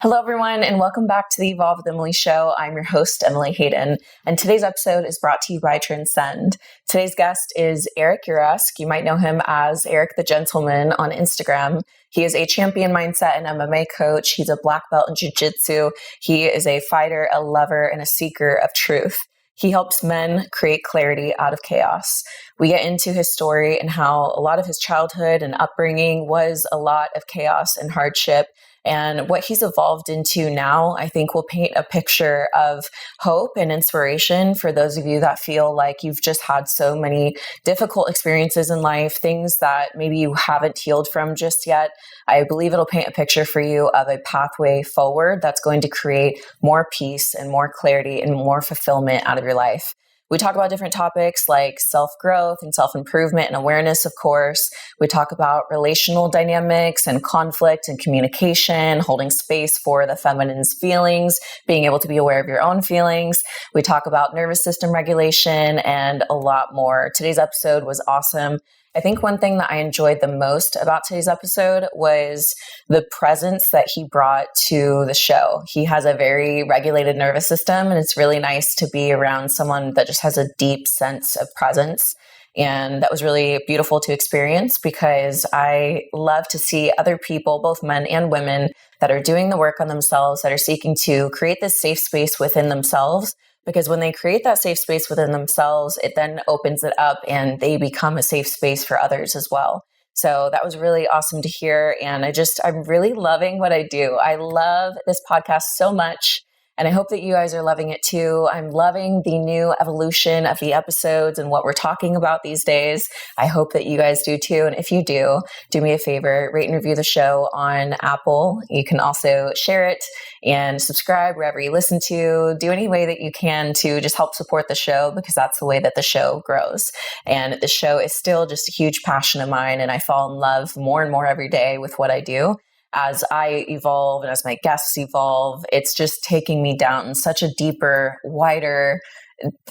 Hello, everyone, and welcome back to the Evolve with Emily show. I'm your host, Emily Hayden, and today's episode is brought to you by Transcend. Today's guest is Eric Uresk. You might know him as Eric the Gentleman on Instagram. He is a champion mindset and MMA coach. He's a black belt in jiu-jitsu. He is a fighter, a lover, and a seeker of truth. He helps men create clarity out of chaos. We get into his story and how a lot of his childhood and upbringing was a lot of chaos and hardship. And what he's evolved into now, I think, will paint a picture of hope and inspiration for those of you that feel like you've just had so many difficult experiences in life, things that maybe you haven't healed from just yet. I believe it'll paint a picture for you of a pathway forward that's going to create more peace and more clarity and more fulfillment out of your life. We talk about different topics like self-growth and self-improvement and awareness, of course. We talk about relational dynamics and conflict and communication, holding space for the feminine's feelings, being able to be aware of your own feelings. We talk about nervous system regulation and a lot more. Today's episode was awesome. I think one thing that I enjoyed the most about today's episode was the presence that he brought to the show. He has a very regulated nervous system, and it's really nice to be around someone that just has a deep sense of presence. And that was really beautiful to experience because I love to see other people, both men and women, that are doing the work on themselves, that are seeking to create this safe space within themselves. Because when they create that safe space within themselves, it then opens it up and they become a safe space for others as well. So that was really awesome to hear. And I'm really loving what I do. I love this podcast so much. And I hope that you guys are loving it too. I'm loving the new evolution of the episodes and what we're talking about these days. I hope that you guys do too. And if you do me a favor, rate and review the show on Apple. You can also share it and subscribe wherever you listen to. Do any way that you can to just help support the show, because that's the way that the show grows. And the show is still just a huge passion of mine. And I fall in love more and more every day with what I do. As I evolve and as my guests evolve, it's just taking me down such a deeper, wider,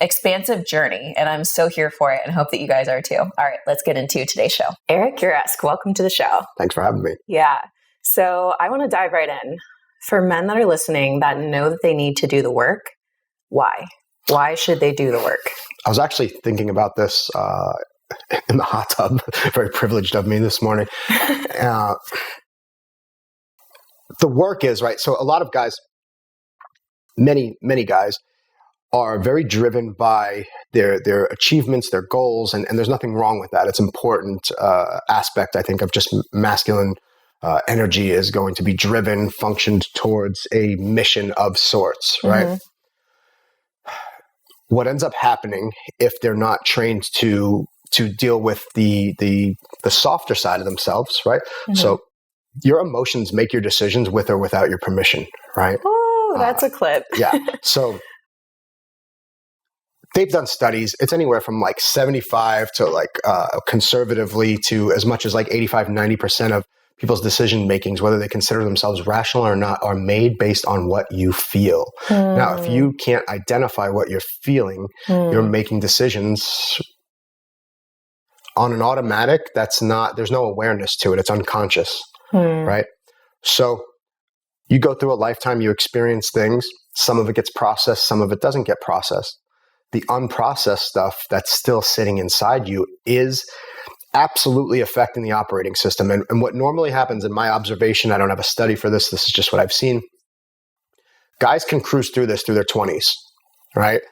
expansive journey. And I'm so here for it and hope that you guys are too. All right, let's get into today's show. Eric Uresk, welcome to the show. Thanks for having me. Yeah. So I want to dive right in. For men that are listening that know that they need to do the work, why? Why should they do the work? I was actually thinking about this in the hot tub. Very privileged of me this morning. The work is, right, so a lot of guys, many guys are very driven by their achievements, their goals, and there's nothing wrong with that. It's an important aspect, I think, of just masculine energy is going to be driven, functioned towards a mission of sorts, right? Mm-hmm. What ends up happening if they're not trained to deal with the softer side of themselves, right? Mm-hmm. So your emotions make your decisions with or without your permission, right? Oh, that's a clip. Yeah. So they've done studies. It's anywhere from like 75 to like conservatively to as much as like 85, 90% of people's decision makings, whether they consider themselves rational or not, are made based on what you feel. Now, if you can't identify what you're feeling, you're making decisions on an automatic. There's no awareness to it. It's unconscious. Right? So you go through a lifetime, you experience things. Some of it gets processed, some of it doesn't get processed. The unprocessed stuff that's still sitting inside you is absolutely affecting the operating system. And what normally happens in my observation, I don't have a study for this. This is just what I've seen. Guys can cruise through this through their 20s, right?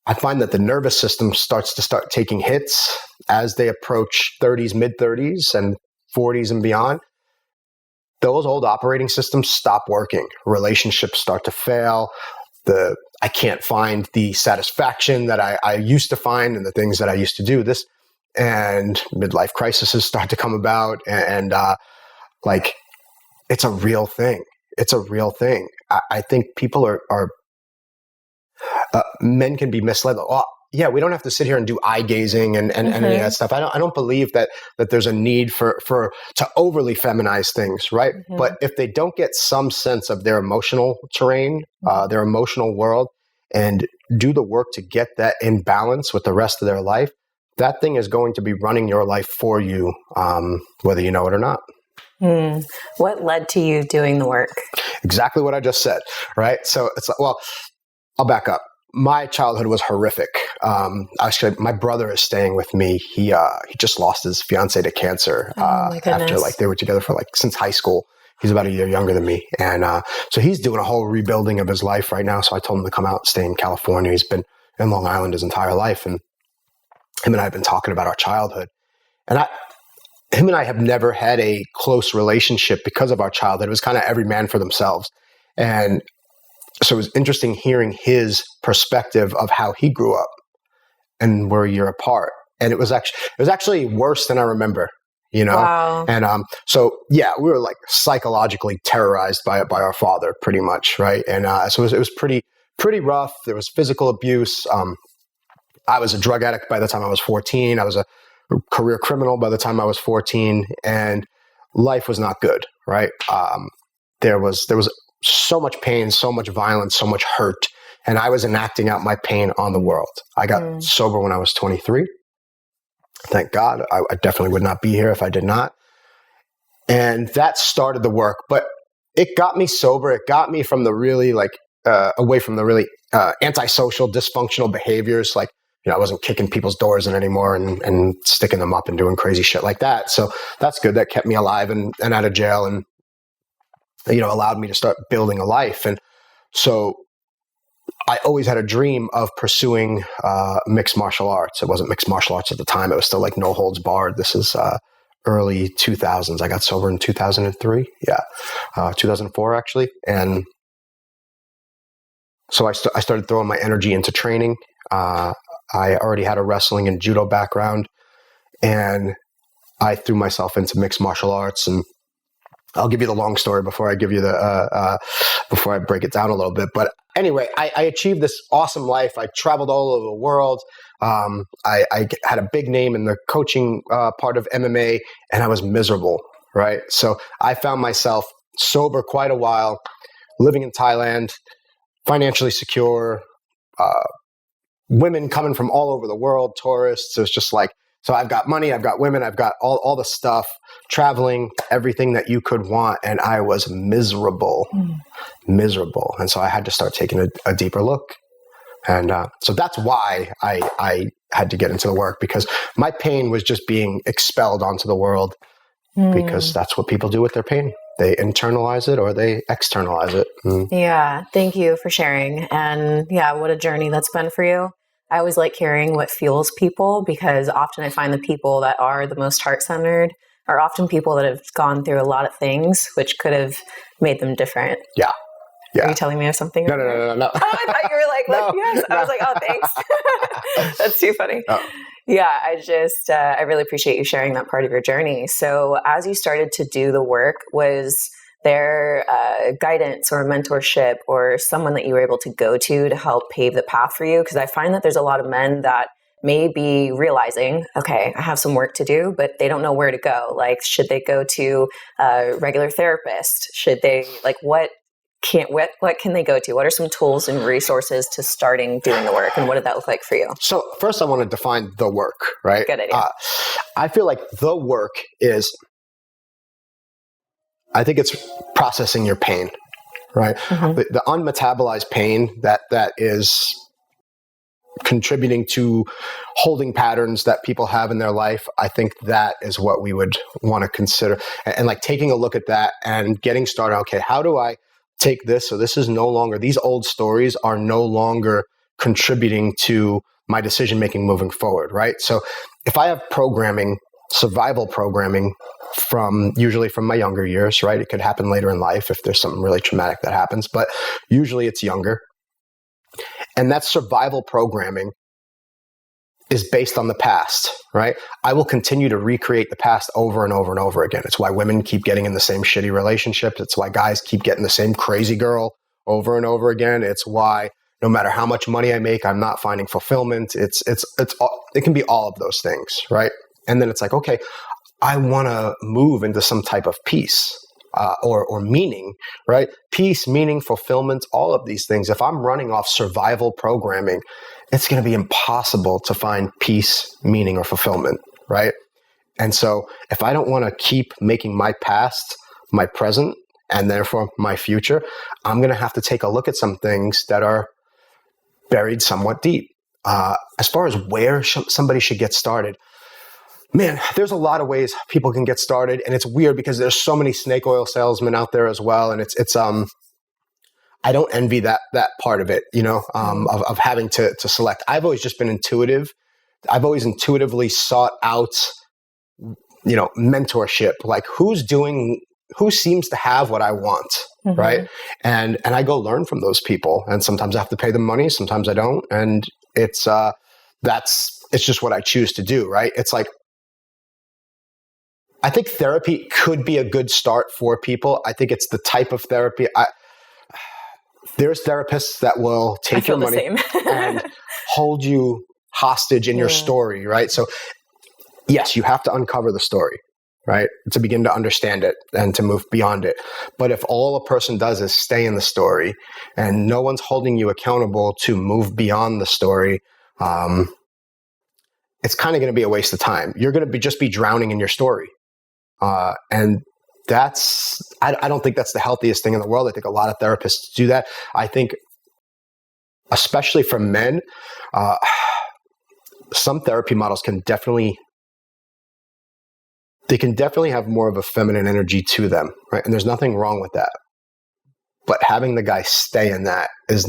I find that the nervous system starts taking hits as they approach 30s, mid-30s, and 40s and beyond. Those old operating systems stop working. Relationships start to fail. I can't find the satisfaction that I used to find in the things that I used to do. And midlife crises start to come about. And it's a real thing. It's a real thing. I think people are men can be misled. Oh, yeah, we don't have to sit here and do eye gazing and any of that stuff. I don't believe that there's a need to overly feminize things, right? Mm-hmm. But if they don't get some sense of their emotional terrain, their emotional world, and do the work to get that in balance with the rest of their life, that thing is going to be running your life for you, whether you know it or not. What led to you doing the work? Exactly what I just said, right? So it's like, well, I'll back up. My childhood was horrific. Actually, my brother is staying with me. He just lost his fiance to cancer after they were together for since high school. He's about a year younger than me, and so he's doing a whole rebuilding of his life right now. So I told him to come out and stay in California. He's been in Long Island his entire life, and him and I have been talking about our childhood, and him and I have never had a close relationship because of our childhood. It was kind of every man for themselves. And so it was interesting hearing his perspective of how he grew up, and we're a year apart. And it was actually worse than I remember, Wow. And so yeah, we were psychologically terrorized by our father pretty much. Right. And so it was pretty rough. There was physical abuse. I was a drug addict by the time I was 14. I was a career criminal by the time I was 14, and life was not good, right? There was so much pain, so much violence, so much hurt, and I was enacting out my pain on the world. I got sober when I was 23. Thank God. I definitely would not be here if I did not. And that started the work, but it got me sober. It got me from the really away from the really antisocial, dysfunctional behaviors. I wasn't kicking people's doors in anymore and sticking them up and doing crazy shit like that. So that's good. That kept me alive and out of jail, and allowed me to start building a life. And so I always had a dream of pursuing mixed martial arts. It wasn't mixed martial arts at the time. It was still no holds barred. This is early 2000s. I got sober in 2003. Yeah. 2004 actually. And so I started throwing my energy into training. I already had a wrestling and judo background, and I threw myself into mixed martial arts. And I'll give you the long story before I give you before I break it down a little bit. But anyway, I achieved this awesome life. I traveled all over the world. I had a big name in the coaching part of MMA, and I was miserable, right? So I found myself sober quite a while, living in Thailand, financially secure, women coming from all over the world, tourists. It was just so I've got money, I've got women, I've got all the stuff, traveling, everything that you could want. And I was miserable. And so I had to start taking a deeper look. And so that's why I had to get into the work, because my pain was just being expelled onto the world, because that's what people do with their pain. They internalize it or they externalize it. Yeah. Thank you for sharing. And yeah, what a journey that's been for you. I always like hearing what fuels people, because often I find the people that are the most heart-centered are often people that have gone through a lot of things, which could have made them different. Yeah. Are you telling me of something? No. Oh, I thought you were No, yes. no. I was like, oh, thanks. That's too funny. Oh. Yeah, I really appreciate you sharing that part of your journey. So as you started to do the work, was there guidance or mentorship or someone that you were able to go to help pave the path for you? Because I find that there's a lot of men that may be realizing, okay, I have some work to do, but they don't know where to go. Should they go to a regular therapist? Should they, what can they go to? What are some tools and resources to starting doing the work? And what did that look like for you? So first I want to define the work, right? Good idea. I feel like the work is, I think it's processing your pain, right? The unmetabolized pain that is contributing to holding patterns that people have in their life. I think that is what we would want to consider, and taking a look at that and getting started. Okay, how do I take this? So this is no longer, these old stories are no longer contributing to my decision-making moving forward, right? So if I have programming, survival programming usually from my younger years, right? It could happen later in life if there's something really traumatic that happens, but usually it's younger. And that survival programming is based on the past, right? I will continue to recreate the past over and over and over again. It's why women keep getting in the same shitty relationships. It's why guys keep getting the same crazy girl over and over again. It's why no matter how much money I make, I'm not finding fulfillment. It can be all of those things, right? And then it's okay, I want to move into some type of peace or meaning, right? Peace, meaning, fulfillment, all of these things. If I'm running off survival programming, it's going to be impossible to find peace, meaning, or fulfillment, right? And so if I don't want to keep making my past my present and therefore my future, I'm going to have to take a look at some things that are buried somewhat deep. As far as where somebody should get started, man, there's a lot of ways people can get started, and it's weird because there's so many snake oil salesmen out there as well, and it's I don't envy that part of it, of having to select. I've always just been intuitive. I've always intuitively sought out, mentorship, like who seems to have what I want, right? And I go learn from those people, and sometimes I have to pay them money, sometimes I don't, and it's just what I choose to do, right? It's like, I think therapy could be a good start for people. I think it's the type of therapy. There's therapists that will take your money and hold you hostage in your story, right? So yes, you have to uncover the story, right? To begin to understand it and to move beyond it. But if all a person does is stay in the story and no one's holding you accountable to move beyond the story, it's kind of going to be a waste of time. You're going to just be drowning in your story. And I don't think that's the healthiest thing in the world. I think a lot of therapists do that. I think, especially for men, some therapy models can definitely have more of a feminine energy to them, right? And there's nothing wrong with that. But having the guy stay in that it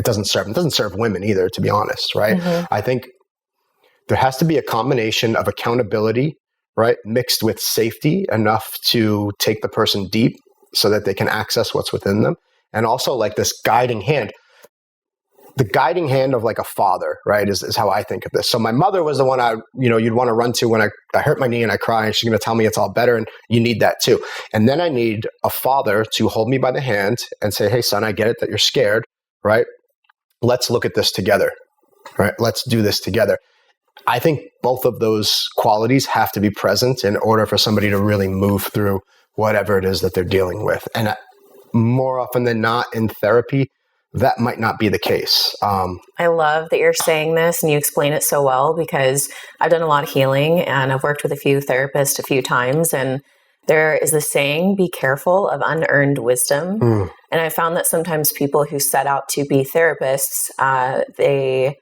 doesn't serve women either, to be honest, right? I think there has to be a combination of accountability, right, mixed with safety enough to take the person deep so that they can access what's within them. And also like this guiding hand. The guiding hand of like a father, right, is how I think of this. So my mother was the one you'd want to run to when I hurt my knee and I cry, and she's going to tell me it's all better, and you need that too. And then I need a father to hold me by the hand and say, hey, son, I get it that you're scared, right? Let's look at this together, right? Let's do this together. I think both of those qualities have to be present in order for somebody to really move through whatever it is that they're dealing with. And more often than not in therapy, that might not be the case. I love that you're saying this and you explain it so well, because I've done a lot of healing and I've worked with a few therapists a few times, and there is the saying, be careful of unearned wisdom. And I found that sometimes people who set out to be therapists, a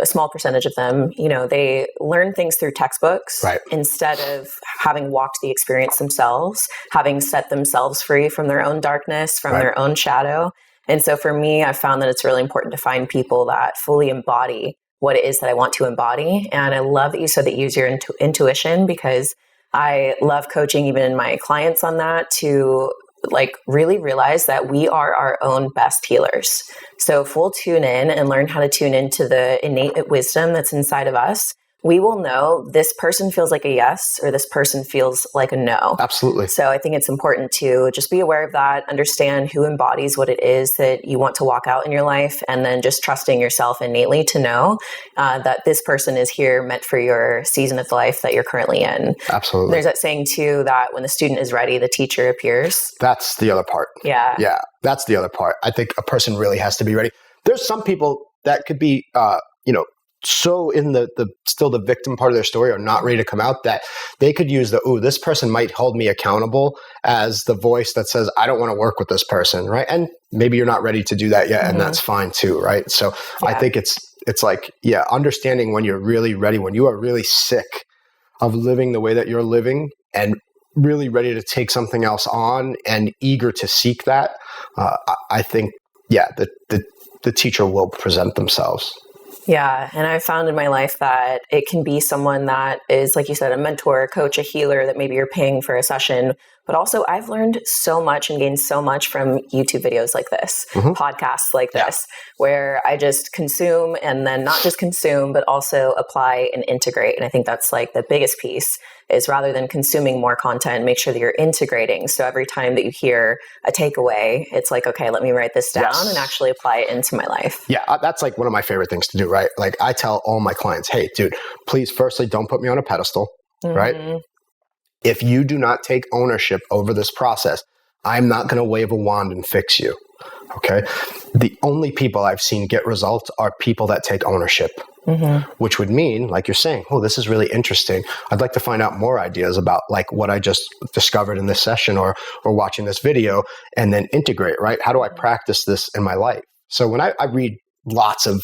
small percentage of them, they learn things through textbooks, right, instead of having walked the experience themselves, having set themselves free from their own darkness, from their own shadow. And so for me, I found that it's really important to find people that fully embody what it is that I want to embody. And I love that you said that you use your intuition, because I love coaching even in my clients on that, to like really realize that we are our own best healers. So if we'll tune in and learn how to tune into the innate wisdom that's inside of us, we will know this person feels like a yes, or this person feels like a no. Absolutely. So I think it's important to just be aware of that, understand who embodies what it is that you want to walk out in your life, and then just trusting yourself innately to know that this person is here meant for your season of life that you're currently in. Absolutely. There's that saying too, that when the student is ready, the teacher appears. That's the other part. Yeah. Yeah. That's the other part. I think a person really has to be ready. There's some people that could be, so in still the victim part of their story, are not ready to come out, that they could use this person might hold me accountable as the voice that says, I don't want to work with this person, right? And maybe you're not ready to do that yet, and that's fine too, right? So I think it's like, understanding when you're really ready, when you are really sick of living the way that you're living and really ready to take something else on and eager to seek that, I think, the teacher will present themselves. Yeah. And I've found in my life that it can be someone that is, like you said, a mentor, a coach, a healer that maybe you're paying for a session. But also I've learned so much and gained so much from YouTube videos like this, podcasts like this, where I just consume, and then not just consume, but also apply and integrate. And I think that's like the biggest piece, is rather than consuming more content, make sure that you're integrating. So every time that you hear a takeaway, it's like, okay, let me write this down and actually apply it into my life. Yeah, that's like one of my favorite things to do, right? Like I tell all my clients, hey, dude, please, firstly, don't put me on a pedestal, right? If you do not take ownership over this process, I'm not going to wave a wand and fix you, okay? The only people I've seen get results are people that take ownership, which would mean, like you're saying, oh, this is really interesting. I'd like to find out more ideas about like what I just discovered in this session or watching this video, and then integrate, right? How do I practice this in my life? So when I read lots of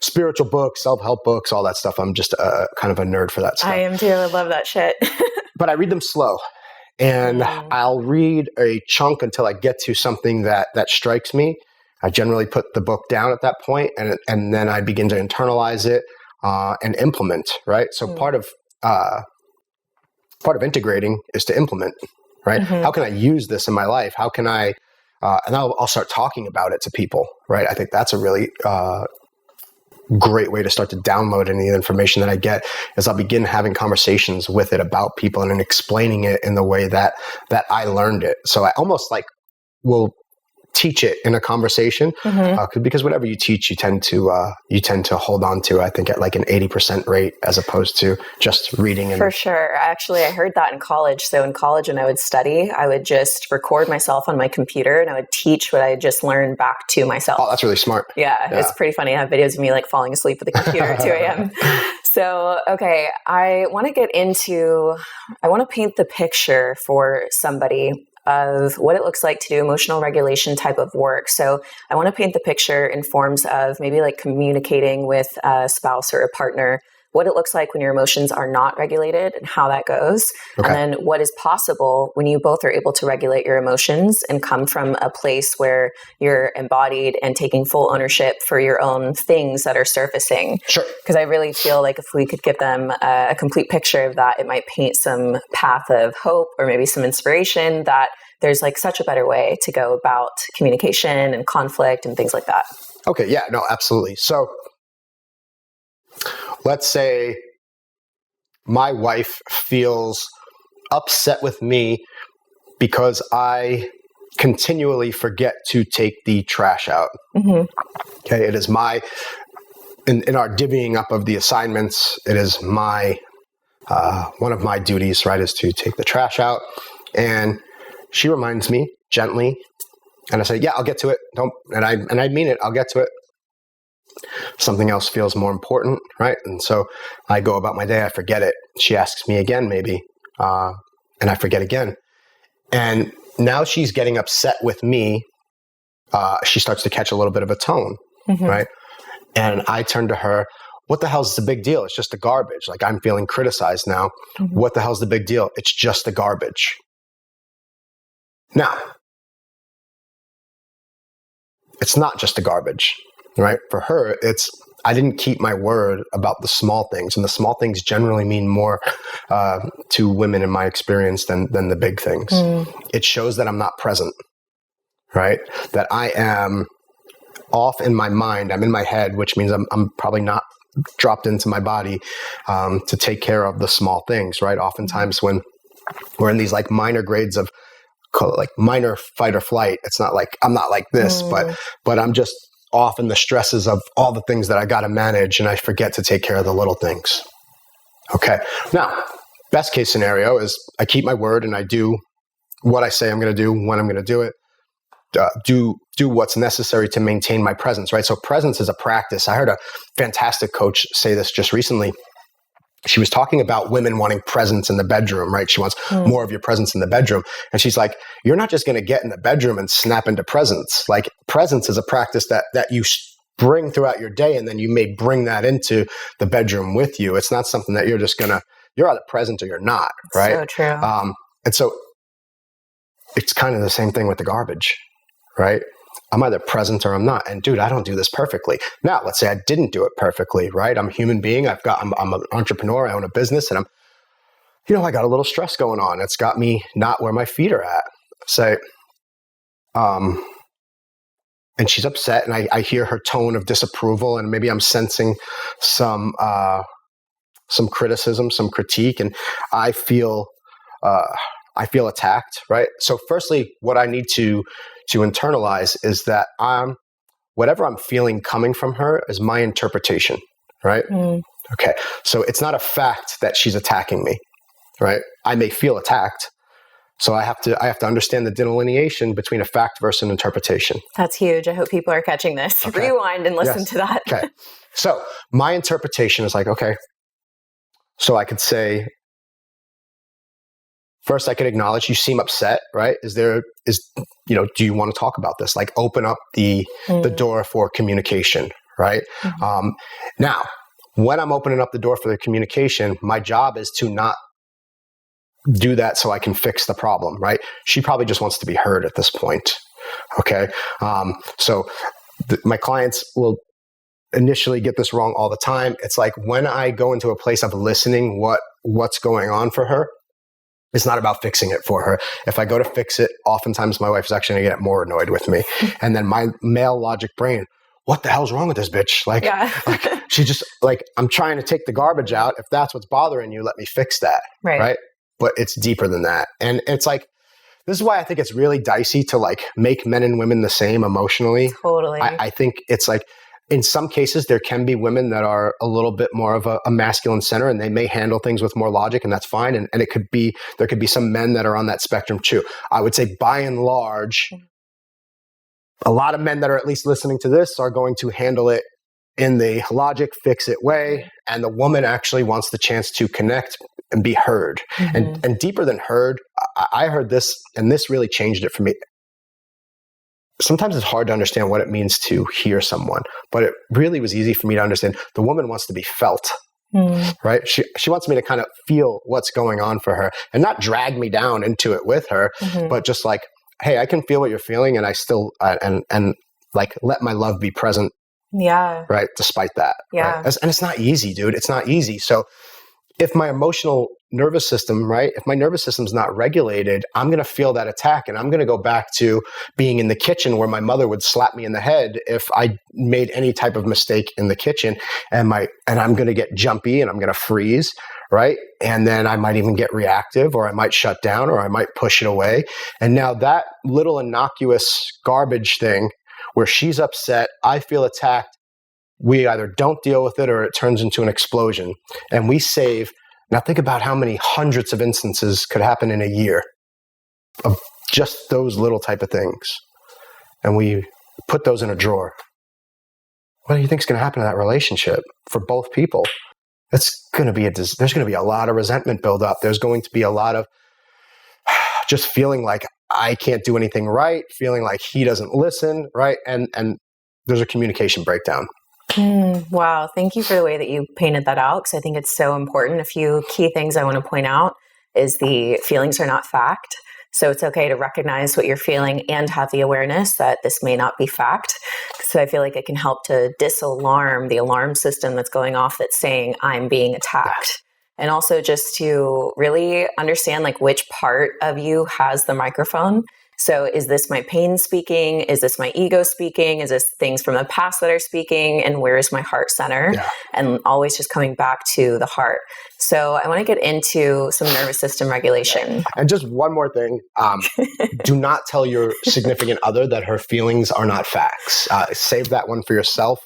spiritual books, self-help books, all that stuff, I'm just kind of a nerd for that stuff. I am too. I love that shit. But I read them slow. And I'll read a chunk until I get to something that strikes me. I generally put the book down at that point, and then I begin to internalize it and implement, right? So part of integrating is to implement, right? How can I use this in my life? How can I, and I'll start talking about it to people, right? I think that's a really great way to start to download any information that I get, is I'll begin having conversations with it about people and then explaining it in the way that I learned it. So I almost like will teach it in a conversation, because whatever you teach, you tend to hold on to, I think, at like an 80% rate, as opposed to just reading. For sure. Actually, I heard that in college. So in college, when I would study, I would just record myself on my computer and I would teach what I just learned back to myself. Oh, that's really smart. Yeah, it's pretty funny. I have videos of me like falling asleep at the computer at 2 a.m. So, okay, I want to paint the picture for somebody of what it looks like to do emotional regulation type of work. So I want to paint the picture in forms of maybe like communicating with a spouse or a partner, what it looks like when your emotions are not regulated and how that goes. Okay. And then what is possible when you both are able to regulate your emotions and come from a place where you're embodied and taking full ownership for your own things that are surfacing. Sure. Because I really feel like if we could give them a complete picture of that, it might paint some path of hope or maybe some inspiration that there's like such a better way to go about communication and conflict and things like that. Okay. Yeah, no, absolutely. So let's say my wife feels upset with me because I continually forget to take the trash out. Okay. It is in our divvying up of the assignments, it is one of my duties, right, is to take the trash out. And she reminds me gently, and I say, yeah, I'll get to it. And I mean it. I'll get to it. Something else feels more important, right? And so I go about my day. I forget it. She asks me again, maybe, and I forget again. And now she's getting upset with me. She starts to catch a little bit of a tone, right? And I turn to her. What the hell's the big deal? It's just the garbage. Like, I'm feeling criticized now. What the hell's the big deal? It's just the garbage. Now, it's not just the garbage, right? For her, I didn't keep my word about the small things. And the small things generally mean more to women in my experience than the big things. It shows that I'm not present, right? That I am off in my mind. I'm in my head, which means I'm probably not dropped into my body to take care of the small things, right? Oftentimes when we're in these like minor grades of, call it like minor fight or flight. It's not like I'm not like this, but I'm just off in the stresses of all the things that I got to manage, and I forget to take care of the little things. Okay. Now, best case scenario is I keep my word and I do what I say I'm going to do when I'm going to do it. Do what's necessary to maintain my presence, right? So presence is a practice. I heard a fantastic coach say this just recently. She was talking about women wanting presence in the bedroom, right? She wants more of your presence in the bedroom. And she's like, you're not just going to get in the bedroom and snap into presence. Like, presence is a practice that you bring throughout your day, and then you may bring that into the bedroom with you. It's not something that you're either present or you're not, right? So true. And so it's kind of the same thing with the garbage, right? I'm either present or I'm not. And dude, I don't do this perfectly. Now, let's say I didn't do it perfectly, right? I'm a human being. I'm an entrepreneur. I own a business, and I got a little stress going on. It's got me not where my feet are at. Say, and she's upset, and I hear her tone of disapproval, and maybe I'm sensing some criticism, some critique, and I feel attacked, right? So firstly, what I need to internalize is that whatever I'm feeling coming from her is my interpretation, right? Okay. So it's not a fact that she's attacking me, right? I may feel attacked, So I have to understand the delineation between a fact versus an interpretation. That's huge. I hope people are catching this. Okay. Rewind and listen to that. Okay. So my interpretation is like, okay, so I could say, first I could acknowledge you seem upset, right? Do you want to talk about this? Like open up the door for communication, right? Mm-hmm. Now, when I'm opening up the door for the communication, my job is to not do that so I can fix the problem, right? She probably just wants to be heard at this point. Okay. My clients will initially get this wrong all the time. It's like when I go into a place of listening what's going on for her, it's not about fixing it for her. If I go to fix it, oftentimes my wife's actually going to get more annoyed with me. And then my male logic brain, what the hell's wrong with this bitch? Like she just I'm trying to take the garbage out. If that's what's bothering you, let me fix that. Right? But it's deeper than that. And it's like, this is why I think it's really dicey to like make men and women the same emotionally. Totally. I think it's like, in some cases, there can be women that are a little bit more of a masculine center and they may handle things with more logic, and that's fine. And there could be some men that are on that spectrum too. I would say by and large, a lot of men that are at least listening to this are going to handle it in the logic, fix it way. And the woman actually wants the chance to connect and be heard. Mm-hmm. And deeper than heard, I heard this, and this really changed it for me. Sometimes it's hard to understand what it means to hear someone, but it really was easy for me to understand. The woman wants to be felt, right? She wants me to kind of feel what's going on for her and not drag me down into it with her, but just like, hey, I can feel what you're feeling, and I still and like let my love be present. Yeah. Right. Despite that. Yeah. Right? And it's not easy, dude. It's not easy. So if my emotional nervous system, right, if my nervous system's not regulated, I'm going to feel that attack, and I'm going to go back to being in the kitchen where my mother would slap me in the head if I made any type of mistake in the kitchen, and I'm going to get jumpy and I'm going to freeze, right? And then I might even get reactive, or I might shut down, or I might push it away. And now that little innocuous garbage thing where she's upset, I feel attacked, we either don't deal with it or it turns into an explosion. And we save, now think about how many hundreds of instances could happen in a year of just those little type of things. And we put those in a drawer. What do you think is going to happen to that relationship for both people? It's going to be there's going to be a lot of resentment build up. There's going to be a lot of just feeling like I can't do anything right, feeling like he doesn't listen, right? And there's a communication breakdown. Wow. Thank you for the way that you painted that out, because I think it's so important. A few key things I want to point out is the feelings are not fact. So it's okay to recognize what you're feeling and have the awareness that this may not be fact. So I feel like it can help to disalarm the alarm system that's going off that's saying I'm being attacked. And also just to really understand like which part of you has the microphone. So is this my pain speaking? Is this my ego speaking? Is this things from the past that are speaking? And where is my heart center? Yeah. And always just coming back to the heart. So I want to get into some nervous system regulation. And just one more thing. Do not tell your significant other that her feelings are not facts. Save that one for yourself.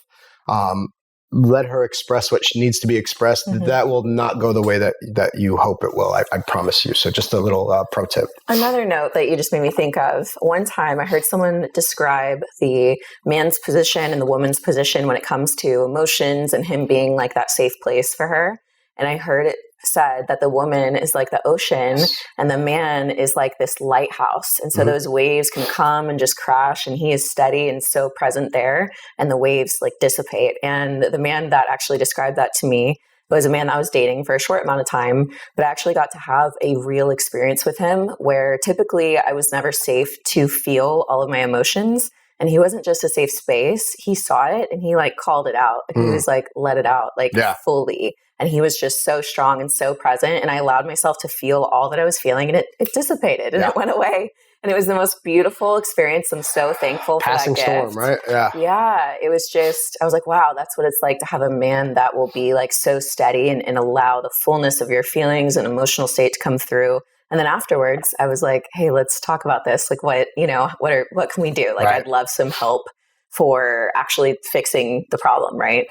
Let her express what she needs to be expressed. That will not go the way that you hope it will. I promise you. So just a little pro tip. Another note that you just made me think of. One time I heard someone describe the man's position and the woman's position when it comes to emotions and him being like that safe place for her. And I heard it said that the woman is like the ocean and the man is like this lighthouse. And so those waves can come and just crash, and he is steady and so present there, and the waves like dissipate. And the man that actually described that to me was a man that I was dating for a short amount of time, but I actually got to have a real experience with him where typically I was never safe to feel all of my emotions. And he wasn't just a safe space. He saw it and he like called it out. He was like, let it out, like fully. And he was just so strong and so present. And I allowed myself to feel all that I was feeling, and it dissipated and it went away. And it was the most beautiful experience. I'm so thankful for that gift. Passing storm, right? Yeah. Yeah. It was just, I was like, wow, that's what it's like to have a man that will be like so steady and allow the fullness of your feelings and emotional state to come through. And then afterwards I was like, hey, let's talk about this. Like what can we do? Like I'd love some help for actually fixing the problem. Right.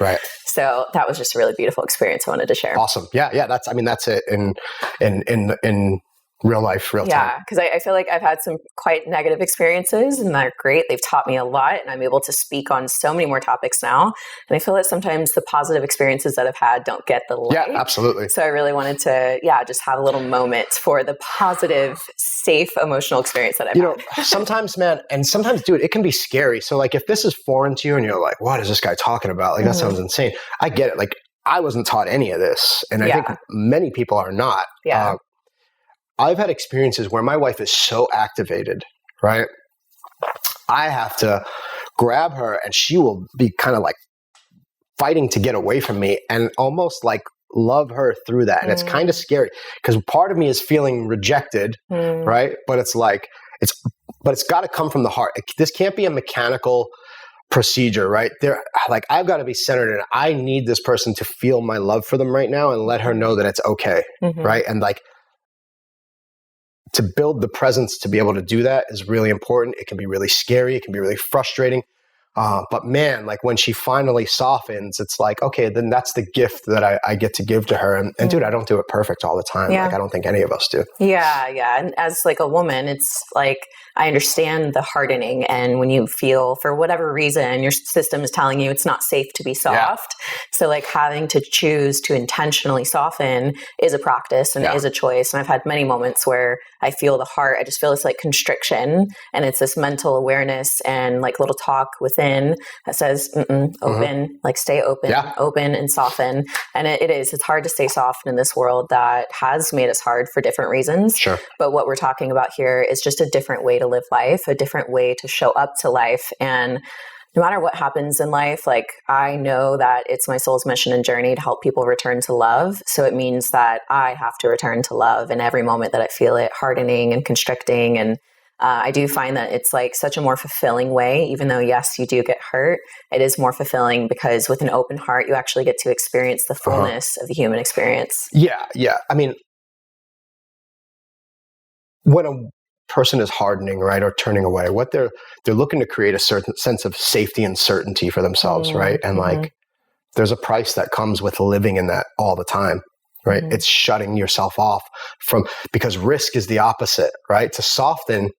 So that was just a really beautiful experience I wanted to share. Awesome. Yeah. That's it. In real life, real time. Yeah, because I feel like I've had some quite negative experiences and they're great. They've taught me a lot and I'm able to speak on so many more topics now. And I feel that sometimes the positive experiences that I've had don't get the light. Yeah, absolutely. So I really wanted to, just have a little moment for the positive, safe, emotional experience that I've had. Sometimes, man, and sometimes, dude, it can be scary. So like if this is foreign to you and you're like, what is this guy talking about? Like that sounds insane. I get it. Like I wasn't taught any of this. And I think many people are not. Yeah. I've had experiences where my wife is so activated, right? I have to grab her and she will be kind of like fighting to get away from me and almost like love her through that. And it's kind of scary because part of me is feeling rejected, right? But it's like, it's got to come from the heart. This can't be a mechanical procedure, right? Like I've got to be centered and I need this person to feel my love for them right now and let her know that it's okay, right? And like, to build the presence to be able to do that is really important. It can be really scary. It can be really frustrating. But man, like when she finally softens, it's like, okay, then that's the gift that I get to give to her. And dude, I don't do it perfect all the time. Like I don't think any of us do. Yeah. And as like a woman, it's like, I understand the hardening. And when you feel for whatever reason, your system is telling you it's not safe to be soft. So like having to choose to intentionally soften is a practice and it is a choice. And I've had many moments where I feel the heart, I just feel this like constriction and it's this mental awareness and like little talk within that says, open, like stay open, open and soften. And it's hard to stay soft in this world that has made us hard for different reasons. Sure. But what we're talking about here is just a different way to live life, a different way to show up to life. And no matter what happens in life, like I know that it's my soul's mission and journey to help people return to love. So it means that I have to return to love in every moment that I feel it hardening and constricting. And I do find that it's like such a more fulfilling way, even though, yes, you do get hurt. It is more fulfilling because with an open heart, you actually get to experience the fullness of the human experience. Yeah. I mean, when a person is hardening, right, or turning away, what they're looking to create a certain sense of safety and certainty for themselves, right? And like, there's a price that comes with living in that all the time, right? It's shutting yourself off because risk is the opposite, right? To soften,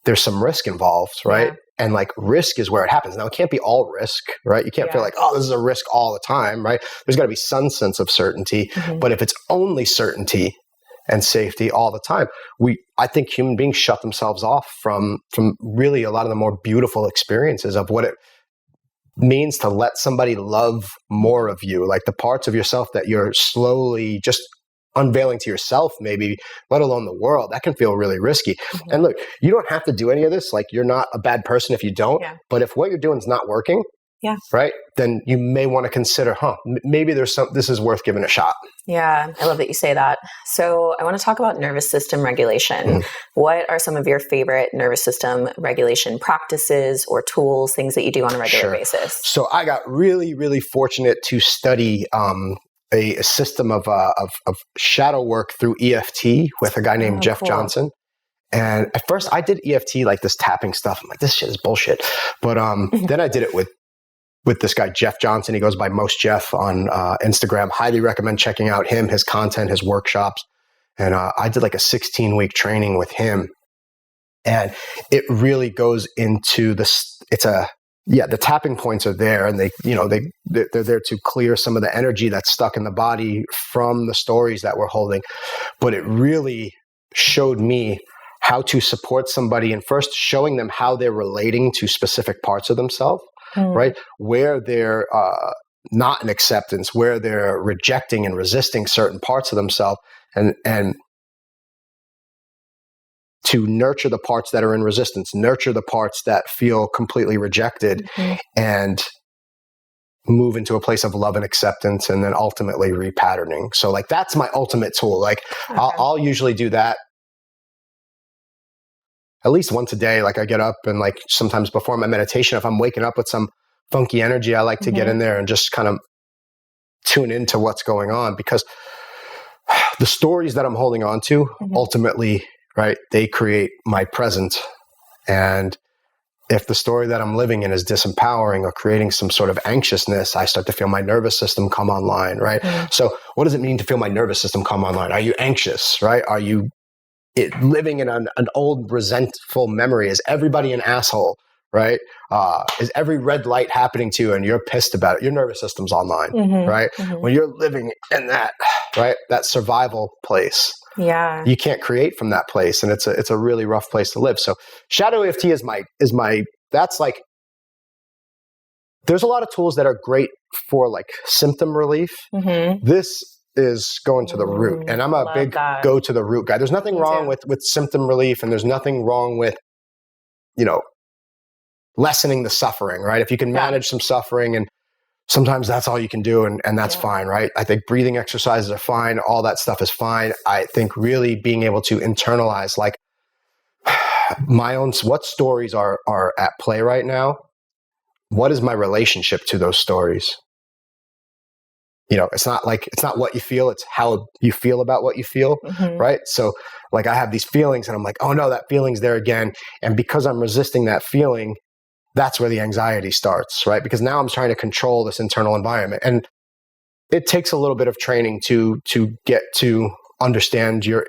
there's some risk involved, right? And like risk is where it happens. Now it can't be all risk, right? You can't feel like, oh, this is a risk all the time, right? There's got to be some sense of certainty. But if it's only certainty and safety all the time, I think human beings shut themselves off from really a lot of the more beautiful experiences of what it means to let somebody love more of you, like the parts of yourself that you're slowly just unveiling to yourself, maybe, let alone the world. That can feel really risky. And look, you don't have to do any of this. Like you're not a bad person if you don't, but if what you're doing is not working, right, then you may want to consider, maybe this is worth giving a shot. Yeah, I love that you say that. So I want to talk about nervous system regulation. What are some of your favorite nervous system regulation practices or tools, things that you do on a regular basis? So I got really, really fortunate to study a system of shadow work through EFT with a guy named Jeff Johnson. And at first I did EFT, like this tapping stuff. I'm like, this shit is bullshit. But then I did it with this guy, Jeff Johnson. He goes by Most Jeff on Instagram. Highly recommend checking out him, his content, his workshops. And I did like a 16-week training with him. And it really goes into this. The tapping points are there, and they're there to clear some of the energy that's stuck in the body from the stories that we're holding. But it really showed me how to support somebody and first showing them how they're relating to specific parts of themselves. Right? Where they're not in acceptance, where they're rejecting and resisting certain parts of themselves, and to nurture the parts that are in resistance, nurture the parts that feel completely rejected, and move into a place of love and acceptance, and then ultimately repatterning. So like, that's my ultimate tool. Like I'll usually do that at least once a day. Like I get up and like sometimes before my meditation, if I'm waking up with some funky energy, I like to get in there and just kind of tune into what's going on, because the stories that I'm holding on to ultimately, right, they create my present. And if the story that I'm living in is disempowering or creating some sort of anxiousness, I start to feel my nervous system come online, right? So what does it mean to feel my nervous system come online? Are you anxious, right? Are you living in an old resentful memory? Is everybody an asshole, right? Is every red light happening to you and you're pissed about it? Your nervous system's online, right? When you're living in that, right, that survival place, you can't create from that place, and it's a really rough place to live. So shadow EFT is my that's like, there's a lot of tools that are great for like symptom relief. This is going to the root, and I'm a big go to the root guy. There's nothing wrong with symptom relief, and there's nothing wrong with, lessening the suffering, right? If you can manage some suffering, and sometimes that's all you can do, and that's fine, right? I think breathing exercises are fine. All that stuff is fine. I think really being able to internalize like my own, what stories are at play right now? What is my relationship to those stories? It's not what you feel, it's how you feel about what you feel, right? So like I have these feelings and I'm like, oh no, that feeling's there again. And because I'm resisting that feeling, that's where the anxiety starts, right? Because now I'm trying to control this internal environment. And it takes a little bit of training to get to understand your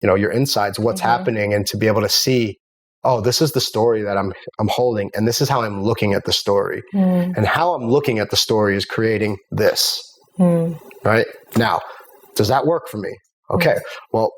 insides, what's happening, and to be able to see, oh, this is the story that I'm holding, and this is how I'm looking at the story. And how I'm looking at the story is creating this. Right? Now, does that work for me? Okay. Well,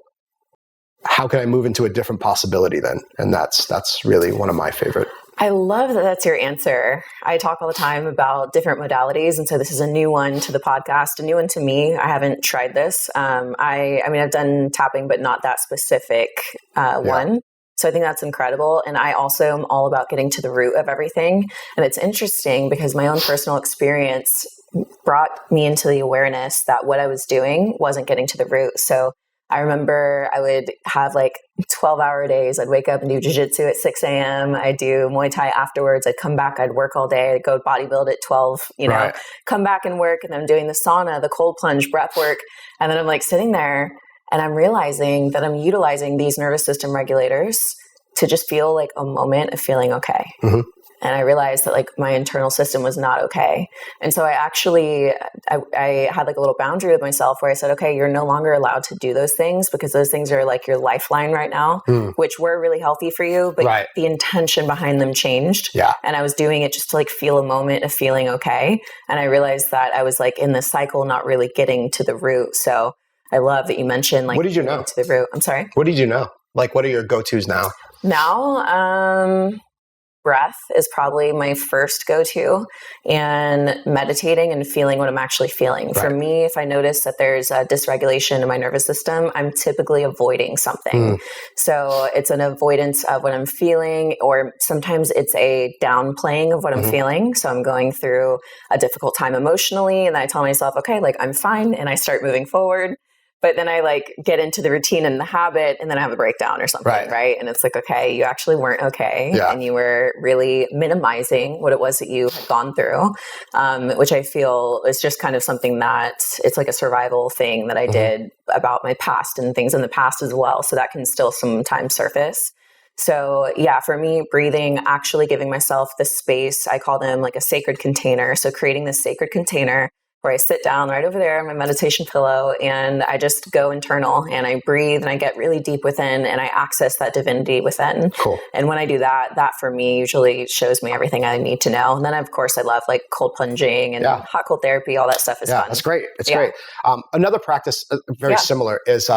how can I move into a different possibility then? And that's really one of my favorite. I love that that's your answer. I talk all the time about different modalities. And so this is a new one to the podcast, a new one to me. I haven't tried this. I mean, I've done tapping, but not that specific one. So I think that's incredible. And I also am all about getting to the root of everything. And it's interesting because my own personal experience brought me into the awareness that what I was doing wasn't getting to the root. So I remember I would have like 12-hour days. I'd wake up and do jiu-jitsu at 6 a.m. I'd do Muay Thai afterwards. I'd come back. I'd work all day. I'd go bodybuild at 12, come back and work. And then I'm doing the sauna, the cold plunge, breath work. And then I'm like sitting there and I'm realizing that I'm utilizing these nervous system regulators to just feel like a moment of feeling okay. And I realized that like my internal system was not okay. And so I actually, I had like a little boundary with myself where I said, okay, you're no longer allowed to do those things because those things are like your lifeline right now, which were really healthy for you, but the intention behind them changed. And I was doing it just to like feel a moment of feeling okay. And I realized that I was like in this cycle, not really getting to the root. So I love that you mentioned like, what did you know? To the root. I'm sorry. What did you know? Like, what are your go-tos now? Now, breath is probably my first go-to, and meditating and feeling what I'm actually feeling. For me, if I notice that there's a dysregulation in my nervous system, I'm typically avoiding something. So it's an avoidance of what I'm feeling, or sometimes it's a downplaying of what I'm feeling. So I'm going through a difficult time emotionally, and then I tell myself, okay, like I'm fine, and I start moving forward. But then I like get into the routine and the habit, and then I have a breakdown or something, right? And it's like, okay, you actually weren't okay. And you were really minimizing what it was that you had gone through, which I feel is just kind of something that it's like a survival thing that I did about my past and things in the past as well. So that can still sometimes surface. So yeah, for me, breathing, actually giving myself the space, I call them like a sacred container. So creating this sacred container where I sit down right over there on my meditation pillow and I just go internal and I breathe and I get really deep within and I access that divinity within. And when I do that, that for me usually shows me everything I need to know. And then of course I love like cold plunging and hot cold therapy, all that stuff is fun. That's great. It's great. Another practice very similar is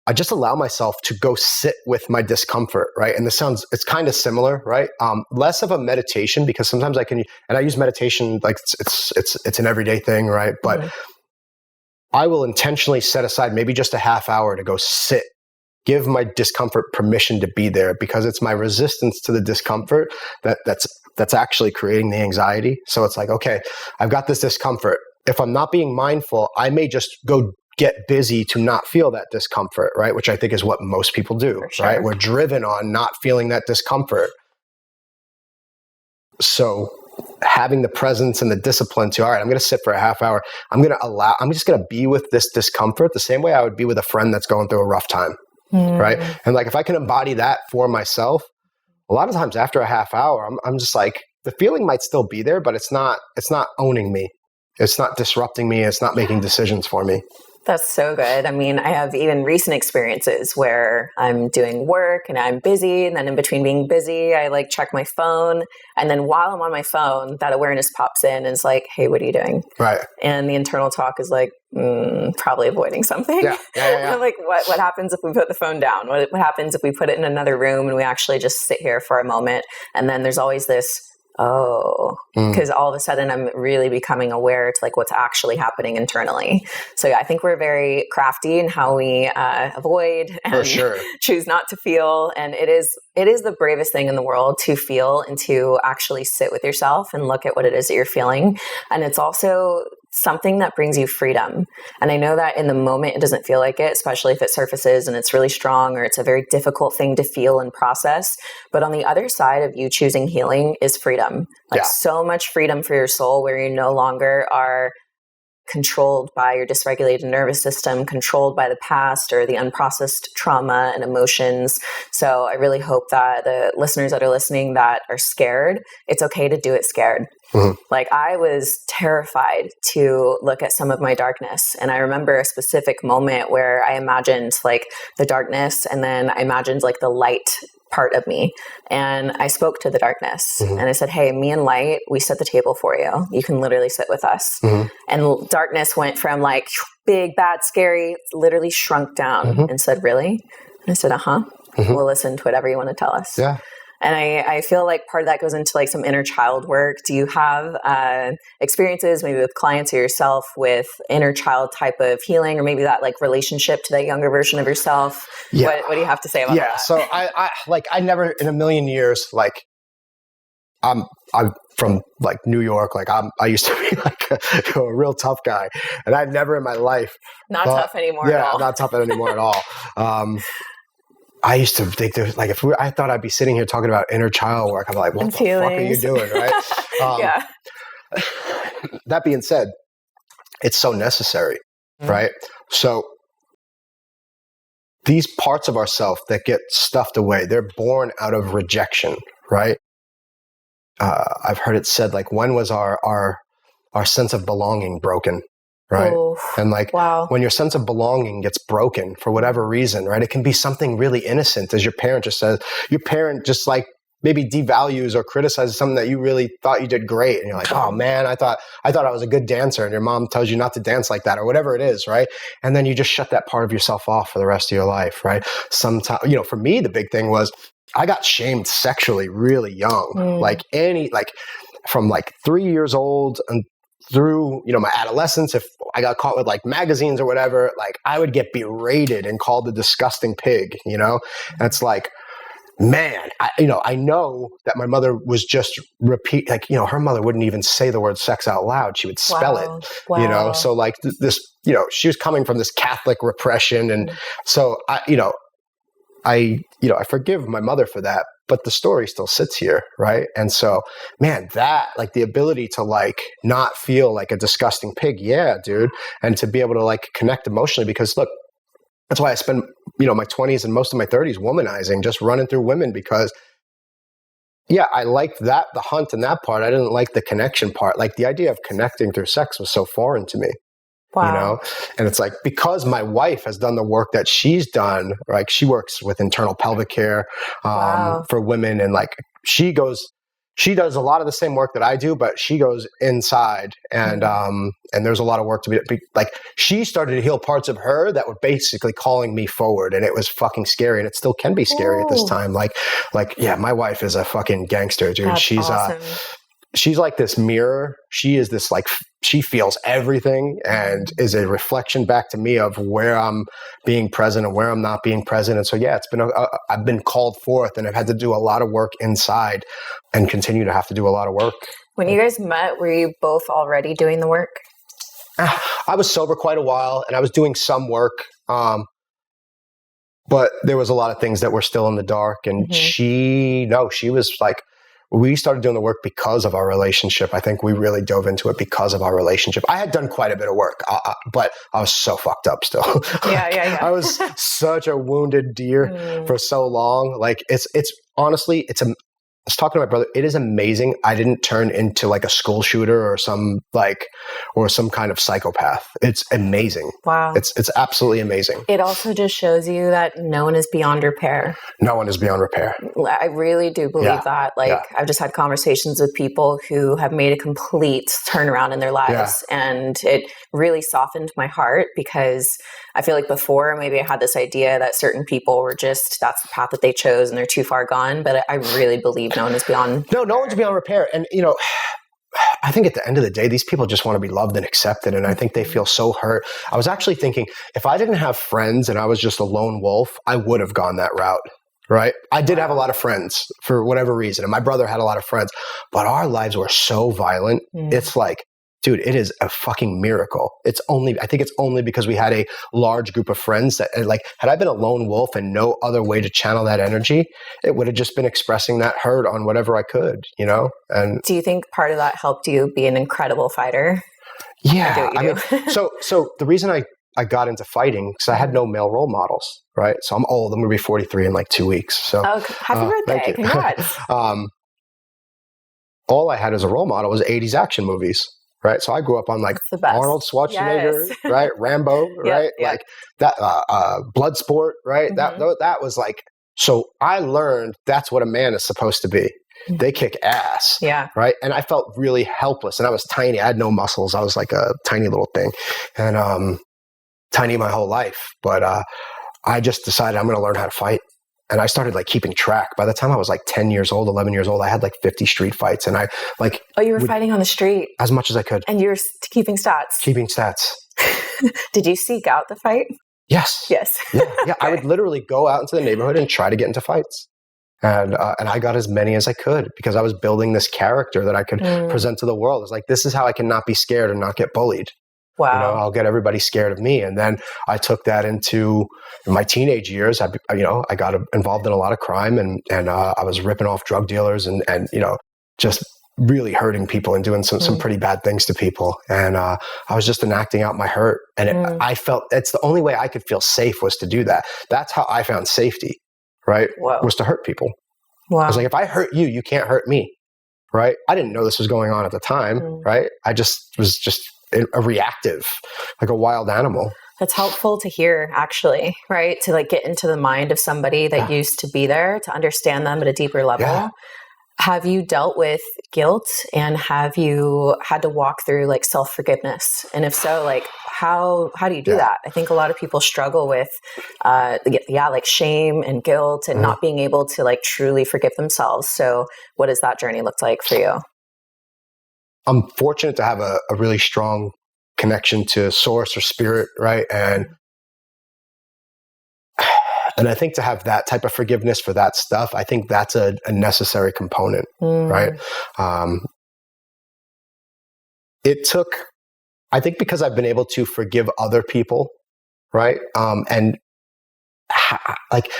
I just allow myself to go sit with my discomfort, right? And it's kind of similar, right? Less of a meditation because sometimes and I use meditation like it's an everyday thing, right? But I will intentionally set aside maybe just a half hour to go sit, give my discomfort permission to be there because it's my resistance to the discomfort that's actually creating the anxiety. So it's like, okay, I've got this discomfort. If I'm not being mindful, I may just go get busy to not feel that discomfort, right? Which I think is what most people do, right? We're driven on not feeling that discomfort. So having the presence and the discipline to, all right, I'm going to sit for a half hour. I'm just going to be with this discomfort the same way I would be with a friend that's going through a rough time, right? And like, if I can embody that for myself, a lot of times after a half hour, I'm just like, the feeling might still be there, but it's not owning me. It's not disrupting me. It's not making decisions for me. That's so good. I mean, I have even recent experiences where I'm doing work and I'm busy. And then in between being busy, I like check my phone. And then while I'm on my phone, that awareness pops in and is like, hey, what are you doing? Right. And the internal talk is like, probably avoiding something. Yeah. Like what happens if we put the phone down? What happens if we put it in another room and we actually just sit here for a moment? And then there's always this, because all of a sudden I'm really becoming aware to like what's actually happening internally. So yeah, I think we're very crafty in how we avoid and choose not to feel. And it is the bravest thing in the world to feel and to actually sit with yourself and look at what it is that you're feeling. And it's also something that brings you freedom. And I know that in the moment, it doesn't feel like it, especially if it surfaces and it's really strong or it's a very difficult thing to feel and process. But on the other side of you choosing healing is freedom, like so much freedom for your soul, where you no longer are controlled by your dysregulated nervous system, controlled by the past or the unprocessed trauma and emotions. So I really hope that the listeners that are listening that are scared, it's okay to do it scared. Like I was terrified to look at some of my darkness. And I remember a specific moment where I imagined like the darkness, and then I imagined like the light part of me. And I spoke to the darkness and I said, hey, me and light, we set the table for you. You can literally sit with us. And darkness went from like big, bad, scary, literally shrunk down and said, really? And I said, we'll listen to whatever you want to tell us. Yeah. And I feel like part of that goes into like some inner child work. Do you have experiences maybe with clients or yourself with inner child type of healing, or maybe that like relationship to that younger version of yourself? What do you have to say about that? So I never in a million years, like I'm from like New York. Like I used to be like a real tough guy, and I've never in my life tough anymore. Yeah, not tough anymore at all. I used to think there's like I thought I'd be sitting here talking about inner child work. I'm like, what the fuck are you doing, right? That being said, it's so necessary, right? So these parts of ourselves that get stuffed away, they're born out of rejection, right? I've heard it said like, when was our sense of belonging broken? Right. And like when your sense of belonging gets broken for whatever reason, right? It can be something really innocent, as your parent just says. Your parent just like maybe devalues or criticizes something that you really thought you did great. And you're like, oh man, I thought I was a good dancer. And your mom tells you not to dance like that or whatever it is, right? And then you just shut that part of yourself off for the rest of your life, right? Sometimes, for me, the big thing was I got shamed sexually really young, from like 3 years old and through, my adolescence. If I got caught with like magazines or whatever, like I would get berated and called a disgusting pig, and it's like, man, I know that my mother was just her mother wouldn't even say the word sex out loud. She would spell it, so like this, she was coming from this Catholic repression. And so I forgive my mother for that, but the story still sits here, right? And so, man, that like the ability to like not feel like a disgusting pig, yeah, dude, and to be able to like connect emotionally, because look, that's why I spend my 20s and most of my 30s womanizing, just running through women, because I liked that, the hunt and that part. I didn't like the connection part. Like the idea of connecting through sex was so foreign to me. Wow. And it's like, because my wife has done the work that she's done, like she works with internal pelvic care for women. And like, she does a lot of the same work that I do, but she goes inside and there's a lot of work to be like, she started to heal parts of her that were basically calling me forward. And it was fucking scary. And it still can be scary at this time. Like, yeah, my wife is a fucking gangster, dude. That's awesome. She's like this mirror. She is this like, she feels everything and is a reflection back to me of where I'm being present and where I'm not being present. And so, yeah, it's been, I've been called forth and I've had to do a lot of work inside and continue to have to do a lot of work. When you guys met, were you both already doing the work? I was sober quite a while and I was doing some work. But there was a lot of things that were still in the dark. And she was like, we started doing the work because of our relationship. I think we really dove into it because of our relationship. I had done quite a bit of work, but I was so fucked up still. Yeah. I was such a wounded deer for so long. Like it's honestly, was talking to my brother. It is amazing. I didn't turn into like a school shooter or some kind of psychopath. It's amazing. Wow. It's absolutely amazing. It also just shows you that no one is beyond repair. No one is beyond repair. I really do believe that. I've just had conversations with people who have made a complete turnaround in their lives. And it really softened my heart, because I feel like before maybe I had this idea that certain people were just, that's the path that they chose and they're too far gone. But I really believe no one is beyond. No one's beyond repair. And, I think at the end of the day, these people just want to be loved and accepted. And I think they feel so hurt. I was actually thinking, if I didn't have friends and I was just a lone wolf, I would have gone that route. Right. I did have a lot of friends for whatever reason. And my brother had a lot of friends, but our lives were so violent. It's like, dude, it is a fucking miracle. I think it's only because we had a large group of friends that, like, had I been a lone wolf and no other way to channel that energy, it would have just been expressing that hurt on whatever I could, And do you think part of that helped you be an incredible fighter? Yeah. So the reason I got into fighting, because I had no male role models, right? So I'm old. I'm going to be 43 in like 2 weeks. So happy birthday. Congrats. All I had as a role model was 80s action movies. Right. So I grew up on like Arnold Schwarzenegger, right? Rambo, right? Like that, Bloodsport, right? That was like, so I learned that's what a man is supposed to be. They kick ass. Yeah. Right. And I felt really helpless, and I was tiny. I had no muscles. I was like a tiny little thing, and tiny my whole life. But I just decided I'm going to learn how to fight. And I started like keeping track. By the time I was like 10 years old, 11 years old, I had like 50 street fights. And I like... Oh, you were fighting on the street? As much as I could. And you were keeping stats? Keeping stats. Did you seek out the fight? Yes. Yes. Yeah. Okay. I would literally go out into the neighborhood and try to get into fights. And I got as many as I could, because I was building this character that I could present to the world. It's like, this is how I can not be scared and not get bullied. Wow. I'll get everybody scared of me. And then I took that into my teenage years. I got involved in a lot of crime, and I was ripping off drug dealers and just really hurting people and doing some pretty bad things to people. And I was just enacting out my hurt. And I felt it's the only way I could feel safe was to do that. That's how I found safety, right? Whoa. Was to hurt people. Wow. I was like, if I hurt you, you can't hurt me, right? I didn't know this was going on at the time, right? I was just a reactive, like a wild animal. That's helpful to hear, actually, right? To like get into the mind of somebody that used to be there, to understand them at a deeper level. Yeah. Have you dealt with guilt, and have you had to walk through like self-forgiveness? And if so, like how do you do that? I think a lot of people struggle with like shame and guilt and not being able to like truly forgive themselves. So what does that journey look like for you? I'm fortunate to have a really strong connection to source or spirit, right? And I think to have that type of forgiveness for that stuff, I think that's a necessary component, right? It took, I think, because I've been able to forgive other people, right? And like,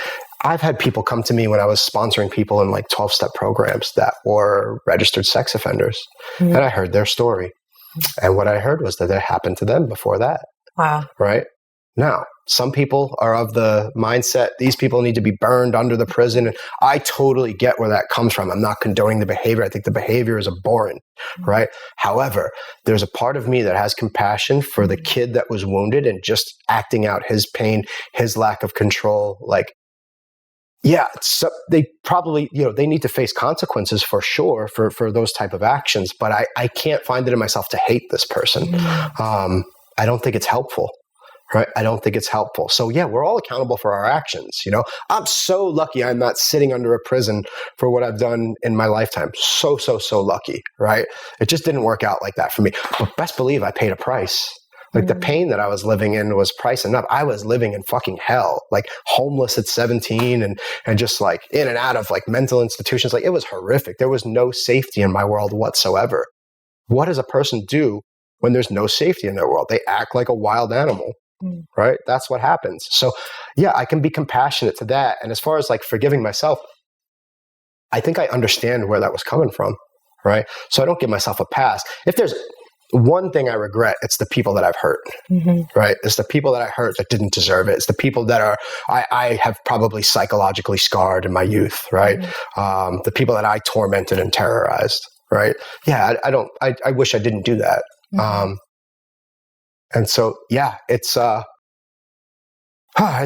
I've had people come to me when I was sponsoring people in like 12-step programs that were registered sex offenders. And I heard their story. And what I heard was that it happened to them before that. Wow. Right? Now, some people are of the mindset, these people need to be burned under the prison. And I totally get where that comes from. I'm not condoning the behavior. I think the behavior is abhorrent, right? However, there's a part of me that has compassion for the kid that was wounded and just acting out his pain, his lack of control. Like, yeah, so they probably, they need to face consequences for sure for those type of actions. But I can't find it in myself to hate this person. I don't think it's helpful. Right? I don't think it's helpful. So yeah, we're all accountable for our actions. I'm so lucky I'm not sitting under a prison for what I've done in my lifetime. So lucky, right? It just didn't work out like that for me. But best believe I paid a price. Like the pain that I was living in was price enough. I was living in fucking hell, like homeless at 17 and just like in and out of like mental institutions. Like it was horrific. There was no safety in my world whatsoever. What does a person do when there's no safety in their world? They act like a wild animal. Right? That's what happens. So yeah, I can be compassionate to that. And as far as like forgiving myself, I think I understand where that was coming from. Right? So I don't give myself a pass. If there's one thing I regret, it's the people that I've hurt, right? It's the people that I hurt that didn't deserve it. It's the people that I have probably psychologically scarred in my youth, right? The people that I tormented and terrorized, right? Yeah, I wish I didn't do that. And so, yeah, it's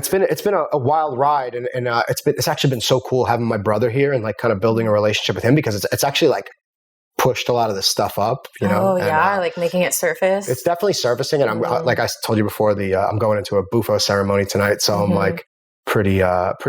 been a wild ride, and it's actually been so cool having my brother here and like kind of building a relationship with him, because it's actually like pushed a lot of this stuff up, you know. Oh, yeah, like making it surface. It's definitely surfacing, and I'm like I told you before, I'm going into a bufo ceremony tonight, so I'm like pretty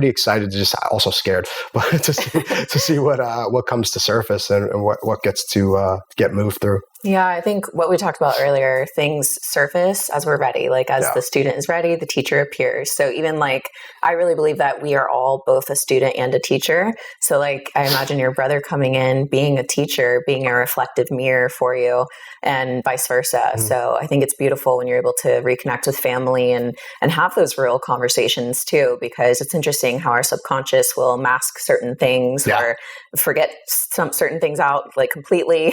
excited, to just also scared, but to see what comes to surface and what gets to get moved through. Yeah, I think what we talked about earlier, things surface as we're ready. Like as the student is ready, the teacher appears. So even like, I really believe that we are all both a student and a teacher. So like, I imagine your brother coming in, being a teacher, being a reflective mirror for you, and vice versa. So I think it's beautiful when you're able to reconnect with family and have those real conversations too, because it's interesting how our subconscious will mask certain things or forget some certain things out like completely.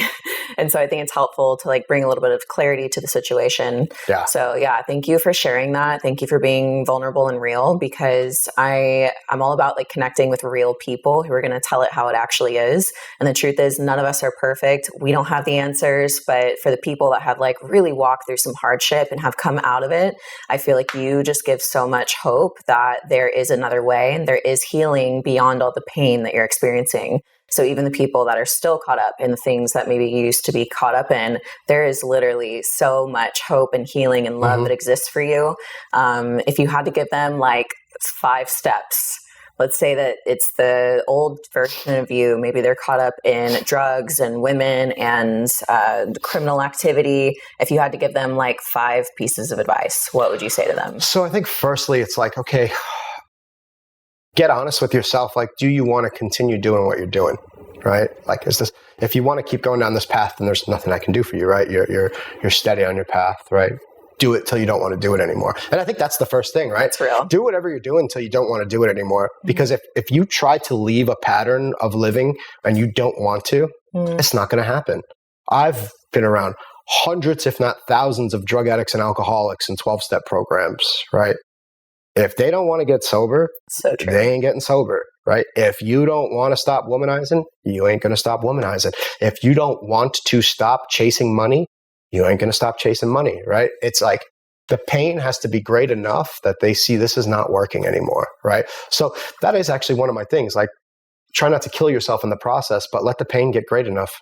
And so I think it's helpful to like bring a little bit of clarity to the situation. Yeah. So yeah, thank you for sharing that. Thank you for being vulnerable and real, because I'm all about like connecting with real people who are going to tell it how it actually is. And the truth is, none of us are perfect. We don't have the answers, but for the people that have like really walked through some hardship and have come out of it, I feel like you just give so much hope that there is another way and there is healing beyond all the pain that you're experiencing. So even the people that are still caught up in the things that maybe you used to be caught up in, there is literally so much hope and healing and love that exists for you. If you had to give them like 5 steps, let's say that it's the old version of you, maybe they're caught up in drugs and women and criminal activity. If you had to give them like 5 pieces of advice, what would you say to them? So I think firstly, it's like, okay, get honest with yourself. Like, do you want to continue doing what you're doing? Right? Like, if you want to keep going down this path, then there's nothing I can do for you, right? You're steady on your path, right? Do it till you don't want to do it anymore. And I think that's the first thing, right? It's real. Do whatever you're doing till you don't want to do it anymore. Because if you try to leave a pattern of living and you don't want to, it's not going to happen. I've been around hundreds, if not thousands, of drug addicts and alcoholics in 12-step programs, right? If they don't want to get sober, they ain't getting sober, right? If you don't want to stop womanizing, you ain't going to stop womanizing. If you don't want to stop chasing money, you ain't going to stop chasing money, right? It's like the pain has to be great enough that they see this is not working anymore, right? So that is actually one of my things. Like, try not to kill yourself in the process, but let the pain get great enough.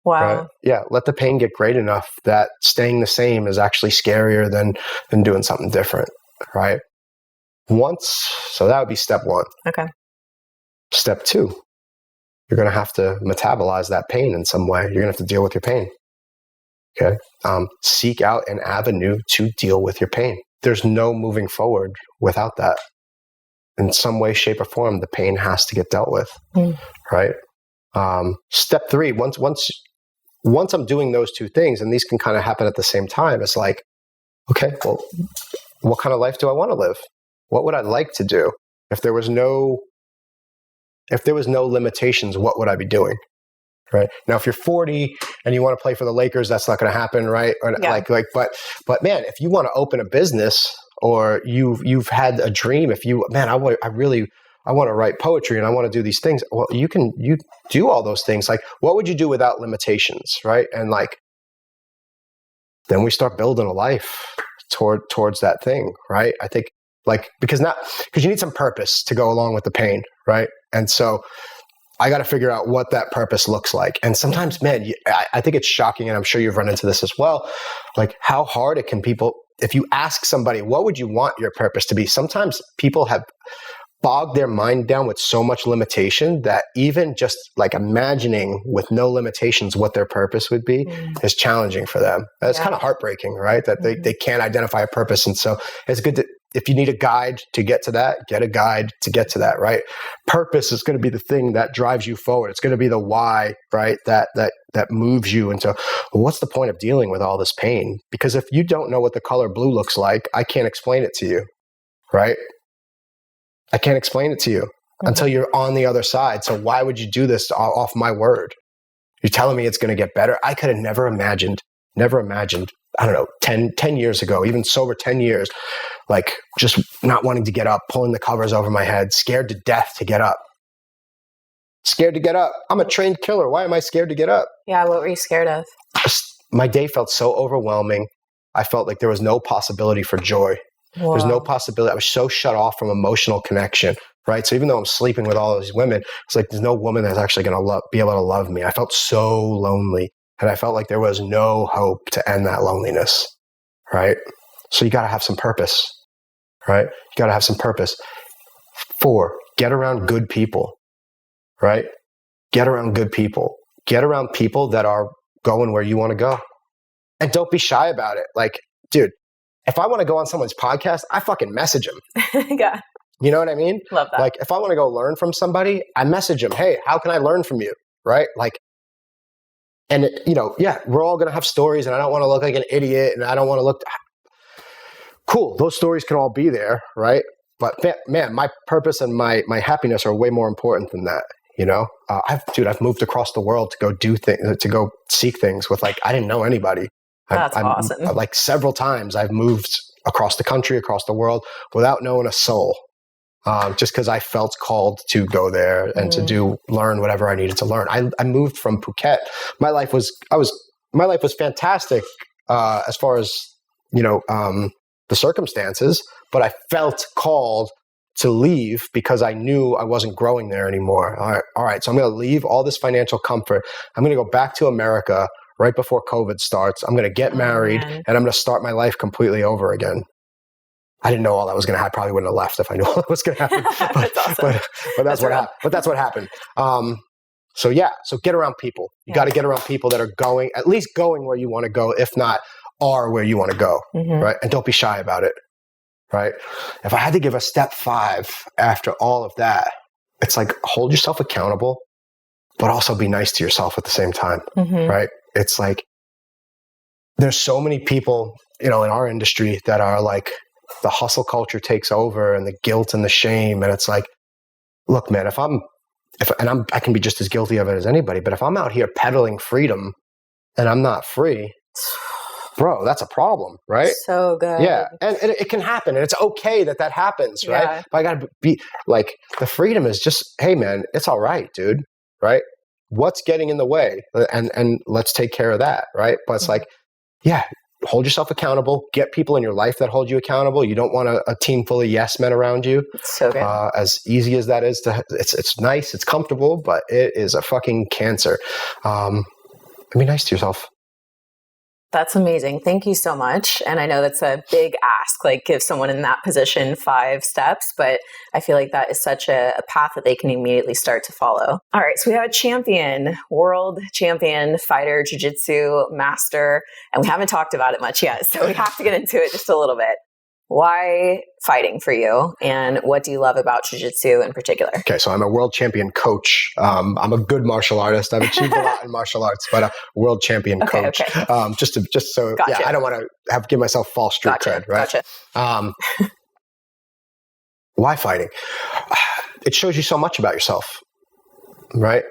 Wow. Right? Yeah, let the pain get great enough that staying the same is actually scarier than doing something different, right? So that would be step 1. Okay. Step 2, you're going to have to metabolize that pain in some way. You're going to have to deal with your pain. Okay. Seek out an avenue to deal with your pain. There's no moving forward without that. In some way, shape, or form, the pain has to get dealt with. Right. Step 3, once I'm doing those 2 things, and these can kind of happen at the same time, it's like, okay, well, what kind of life do I want to live? What would I like to do? If there was no limitations, what would I be doing? Right now, if you're 40 and you want to play for the Lakers, that's not going to happen, right? Or but man, if you want to open a business, or you've had a dream, I want to write poetry and I want to do these things. Well, you do all those things. Like, what would you do without limitations, right? And like, then we start building a life towards that thing, right? I think. Because you need some purpose to go along with the pain, right? And so I got to figure out what that purpose looks like. And sometimes, man, I think it's shocking, and I'm sure you've run into this as well, like how hard it can if you ask somebody, what would you want your purpose to be? Sometimes people have bogged their mind down with so much limitation that even just like imagining with no limitations what their purpose would be is challenging for them. And it's kind of heartbreaking, right? That they can't identify a purpose. And so it's good to, if you need a guide to get to that, get a guide to get to that, right? Purpose is going to be the thing that drives you forward. It's going to be the why, right? That moves you into, well, what's the point of dealing with all this pain? Because if you don't know what the color blue looks like, I can't explain it to you, right? I can't explain it to you until you're on the other side. So why would you do this off my word? You're telling me it's going to get better? I could have never imagined never imagined, I don't know, 10 years ago, even sober 10 years, like just not wanting to get up, pulling the covers over my head, scared to death to get up. Scared to get up. I'm a trained killer. Why am I scared to get up? Yeah, what were you scared of? My day felt so overwhelming. I felt like there was no possibility for joy. Whoa. There's no possibility. I was so shut off from emotional connection, right? So even though I'm sleeping with all those women, it's like there's no woman that's actually going to be able to love me. I felt so lonely, and I felt like there was no hope to end that loneliness, right? So you got to have some purpose, right? You got to have some purpose. 4, get around good people, right? Get around good people. Get around people that are going where you want to go. And don't be shy about it. Like, dude, if I want to go on someone's podcast, I fucking message them. Yeah. You know what I mean? Love that. Like, if I want to go learn from somebody, I message them, hey, how can I learn from you? Right? Like, and we're all going to have stories, and I don't want to look like an idiot, and I don't want to look cool. Those stories can all be there, right? But man, my purpose and my happiness are way more important than that. You know, I've moved across the world to go do things, to go seek things with, like, I didn't know anybody. That's awesome. Like several times I've moved across the country, across the world without knowing a soul. Just because I felt called to go there and to learn whatever I needed to learn. I moved from Phuket. My life was fantastic as far as, the circumstances, but I felt called to leave because I knew I wasn't growing there anymore. All right. So I'm going to leave all this financial comfort. I'm going to go back to America right before COVID starts. I'm going to get married and I'm going to start my life completely over again. I didn't know all that was going to happen. I probably wouldn't have left if I knew all that was going to happen. But, that's awesome. but that's what happened. But that's what happened. So get around people. You got to get around people that are at least going where you want to go, if not are where you want to go, right? And don't be shy about it, right? If I had to give a step 5 after all of that, it's like, hold yourself accountable, but also be nice to yourself at the same time, right? It's like, there's so many people, in our industry that are like, the hustle culture takes over and the guilt and the shame. And it's like, look, man, I can be just as guilty of it as anybody, but if I'm out here peddling freedom and I'm not free, bro, that's a problem, right? So good. Yeah. And it can happen, and it's okay that happens, right? Yeah. But I got to be like, the freedom is just, hey man, it's all right, dude. Right? What's getting in the way? And let's take care of that. Right? But it's like, yeah, hold yourself accountable, get people in your life that hold you accountable. You don't want a team full of yes men around you. It's so good. As easy as that is it's nice, it's comfortable, but it is a fucking cancer. Be nice to yourself. That's amazing. Thank you so much. And I know that's a big ask, like give someone in that position 5 steps, but I feel like that is such a path that they can immediately start to follow. All right. So we have a champion, world champion, fighter, jiu-jitsu master, and we haven't talked about it much yet. So we have to get into it just a little bit. Why fighting for you? And what do you love about jiu-jitsu in particular? Okay, so I'm a world champion coach. I'm a good martial artist. I've achieved a lot in martial arts, but a world champion coach. Okay. Just so, gotcha. Yeah, I don't want to give myself false street cred, right? Gotcha. Why fighting? It shows you so much about yourself, right?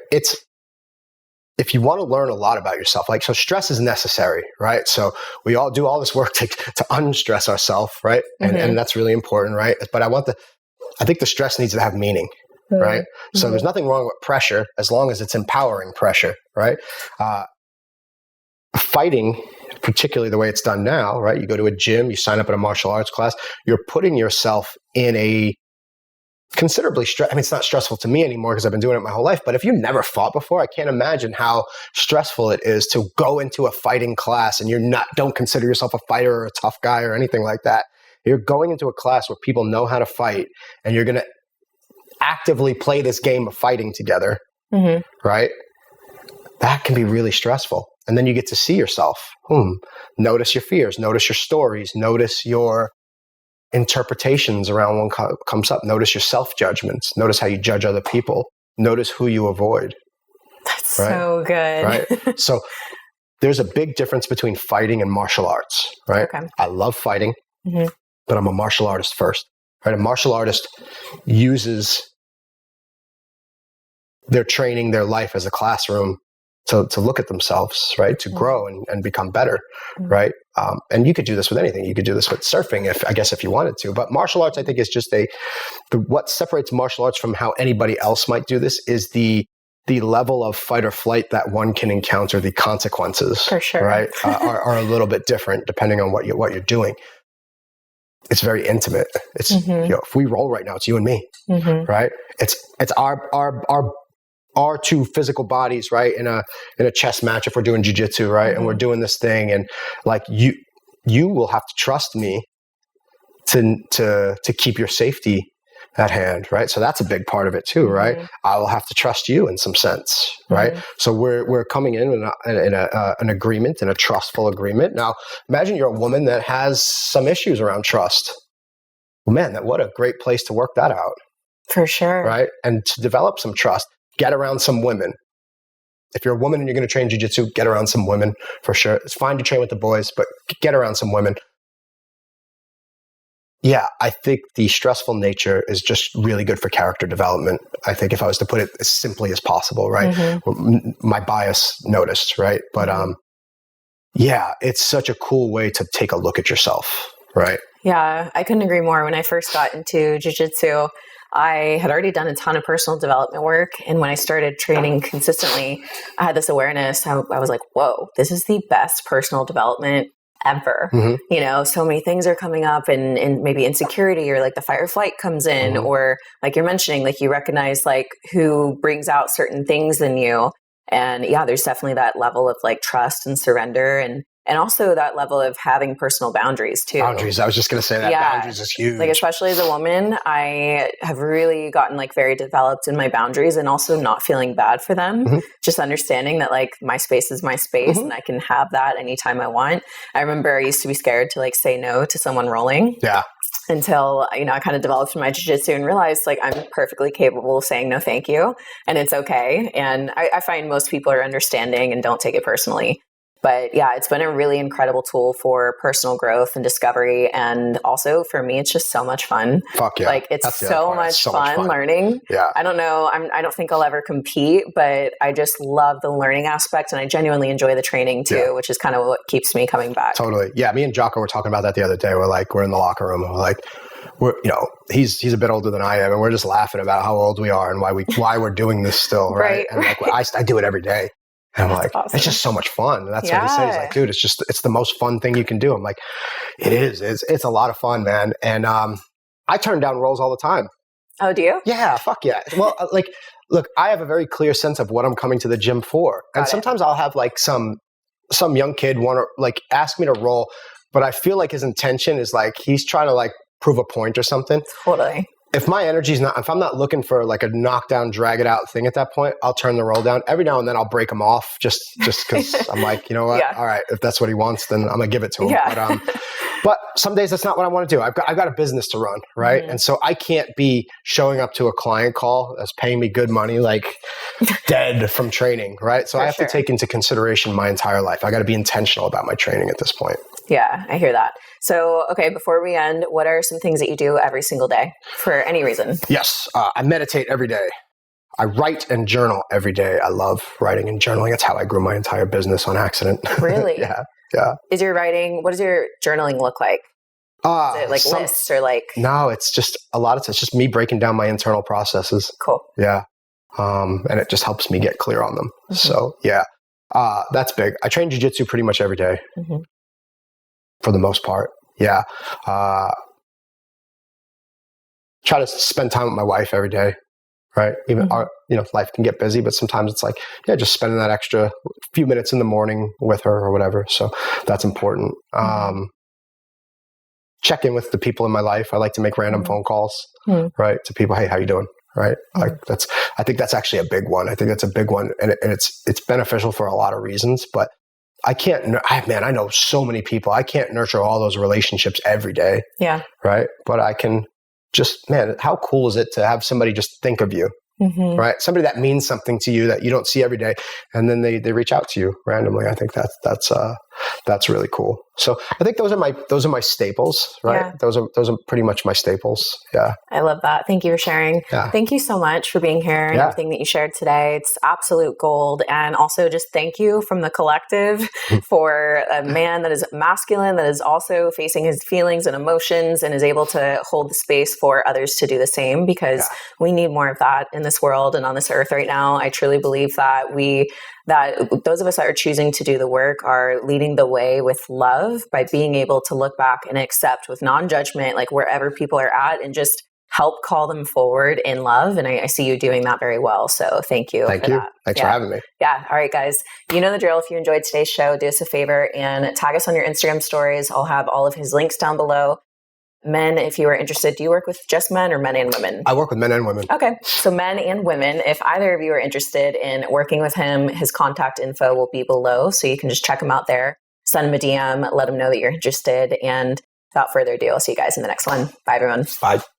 If you want to learn a lot about yourself, so stress is necessary, right? So we all do all this work to unstress ourselves, right? And that's really important, right? But I think the stress needs to have meaning, right? So there's nothing wrong with pressure as long as it's empowering pressure, right? Fighting, particularly the way it's done now, right? You go to a gym, you sign up at a martial arts class, you're putting yourself in a considerably it's not stressful to me anymore because I've been doing it my whole life. But if you never fought before, I can't imagine how stressful it is to go into a fighting class and don't consider yourself a fighter or a tough guy or anything like that. You're going into a class where people know how to fight, and you're going to actively play this game of fighting together, right? That can be really stressful. And then you get to see yourself. Notice your fears, notice your stories, notice your interpretations around what comes up. Notice your self-judgments. Notice how you judge other people. Notice who you avoid. That's right? So good. Right? So there's a big difference between fighting and martial arts, right? Okay. I love fighting, but I'm a martial artist first, right? A martial artist uses their training, their life as a classroom to look at themselves, right? To grow and become better, right? And you could do this with anything. You could do this with surfing, if you wanted to. But martial arts, I think, is just what separates martial arts from how anybody else might do this is the level of fight or flight that one can encounter. The consequences, for sure, right, are a little bit different depending on what you're doing. It's very intimate. It's if we roll right now, it's you and me, right? It's our two physical bodies, right, in a chess match if we're doing jiu-jitsu, right, and we're doing this thing, and like you will have to trust me to keep your safety at hand, right? So that's a big part of it too, right? I will have to trust you in some sense, right? So we're coming in an agreement, in a trustful agreement. Now, imagine you're a woman that has some issues around trust. Well, man, what a great place to work that out. For sure. Right? And to develop some trust, get around some women. If you're a woman and you're going to train jiu-jitsu, get around some women for sure. It's fine to train with the boys, but get around some women. Yeah, I think the stressful nature is just really good for character development. I think if I was to put it as simply as possible, right? My bias noticed, right? But yeah, it's such a cool way to take a look at yourself, right? Yeah, I couldn't agree more. When I first got into jiu-jitsu, I had already done a ton of personal development work. And when I started training consistently, I had this awareness. I was like, whoa, this is the best personal development ever. So many things are coming up and maybe insecurity or like the fight or flight comes in, or like you're mentioning, like you recognize like who brings out certain things in you. And yeah, there's definitely that level of like trust and surrender and also that level of having personal boundaries too. Boundaries. I was just going to say that. Yeah. Boundaries is huge. Like, especially as a woman, I have really gotten like very developed in my boundaries and also not feeling bad for them. Just understanding that like my space is my space and I can have that anytime I want. I remember I used to be scared to like say no to someone rolling. Yeah. Until, I kind of developed in my jiu-jitsu and realized like I'm perfectly capable of saying no, thank you. And it's okay. And I find most people are understanding and don't take it personally. But yeah, it's been a really incredible tool for personal growth and discovery. And also for me, it's just so much fun. Fuck yeah. Like it's so much fun learning. Yeah. I don't know. I don't think I'll ever compete, but I just love the learning aspect and I genuinely enjoy the training too, which is kind of what keeps me coming back. Totally. Yeah. Me and Jocko were talking about that the other day. We're in the locker room and we're he's a bit older than I am and we're just laughing about how old we are and why we're doing this still. Right. And like, I do it every day. And I'm like, awesome. It's just so much fun. And that's what he said. He's like, dude, it's the most fun thing you can do. I'm like, it is. It's a lot of fun, man. And I turn down roles all the time. Oh, do you? Yeah, fuck yeah. Well, look, I have a very clear sense of what I'm coming to the gym for. And sometimes I'll have like some young kid want to like ask me to roll, but I feel like his intention is like he's trying to like prove a point or something. Totally. If my energy's if I'm not looking for like a knockdown, drag it out thing at that point, I'll turn the roll down. Every now and then I'll break him off just because I'm like, you know what? All right, if that's what he wants, then I'm gonna give it to him. Yeah. But some days that's not what I want to do. I've got a business to run, right? And so I can't be showing up to a client call that's paying me good money, like dead from training, right? So I have to take into consideration my entire life. I got to be intentional about my training at this point. Yeah, I hear that. So, okay, before we end, what are some things that you do every single day for any reason? Yes, I meditate every day. I write and journal every day. I love writing and journaling. It's how I grew my entire business on accident. Really? Yeah. What does your journaling look like? Is it like lists or like? No, it's just it's just me breaking down my internal processes. Cool. Yeah. And it just helps me get clear on them. So yeah, that's big. I train jiu-jitsu pretty much every day. For the most part. Yeah. Try to spend time with my wife every day, right? Even life can get busy, but sometimes it's like, just spending that extra few minutes in the morning with her or whatever. So that's important. Check in with the people in my life. I like to make random phone calls, right? To people, hey, how you doing? Right? Like I think that's actually a big one. I think that's a big one. And it's beneficial for a lot of reasons, but I know so many people. I can't nurture all those relationships every day. Yeah. Right. But I can how cool is it to have somebody just think of you? Right. Somebody that means something to you that you don't see every day. And then they reach out to you randomly. I think that's that's really cool. So I think those are my staples, right? Yeah. Those are pretty much my staples. Yeah. I love that. Thank you for sharing. Yeah. Thank you so much for being here and everything that you shared today. It's absolute gold. And also just thank you from the collective for a man that is masculine, that is also facing his feelings and emotions and is able to hold the space for others to do the same, because we need more of that in this world and on this earth right now. I truly believe that those of us that are choosing to do the work are leading the way with love by being able to look back and accept with non-judgment, like wherever people are at, and just help call them forward in love. And I see you doing that very well. So thank you. Thank you. That. Thanks for having me. Yeah. All right, guys. You know the drill. If you enjoyed today's show, do us a favor and tag us on your Instagram stories. I'll have all of his links down below. Men, if you are interested, do you work with just men or men and women? I work with men and women. Okay. So men and women, if either of you are interested in working with him, his contact info will be below. So you can just check him out there, send him a DM, let him know that you're interested. And without further ado, I'll see you guys in the next one. Bye, everyone. Bye.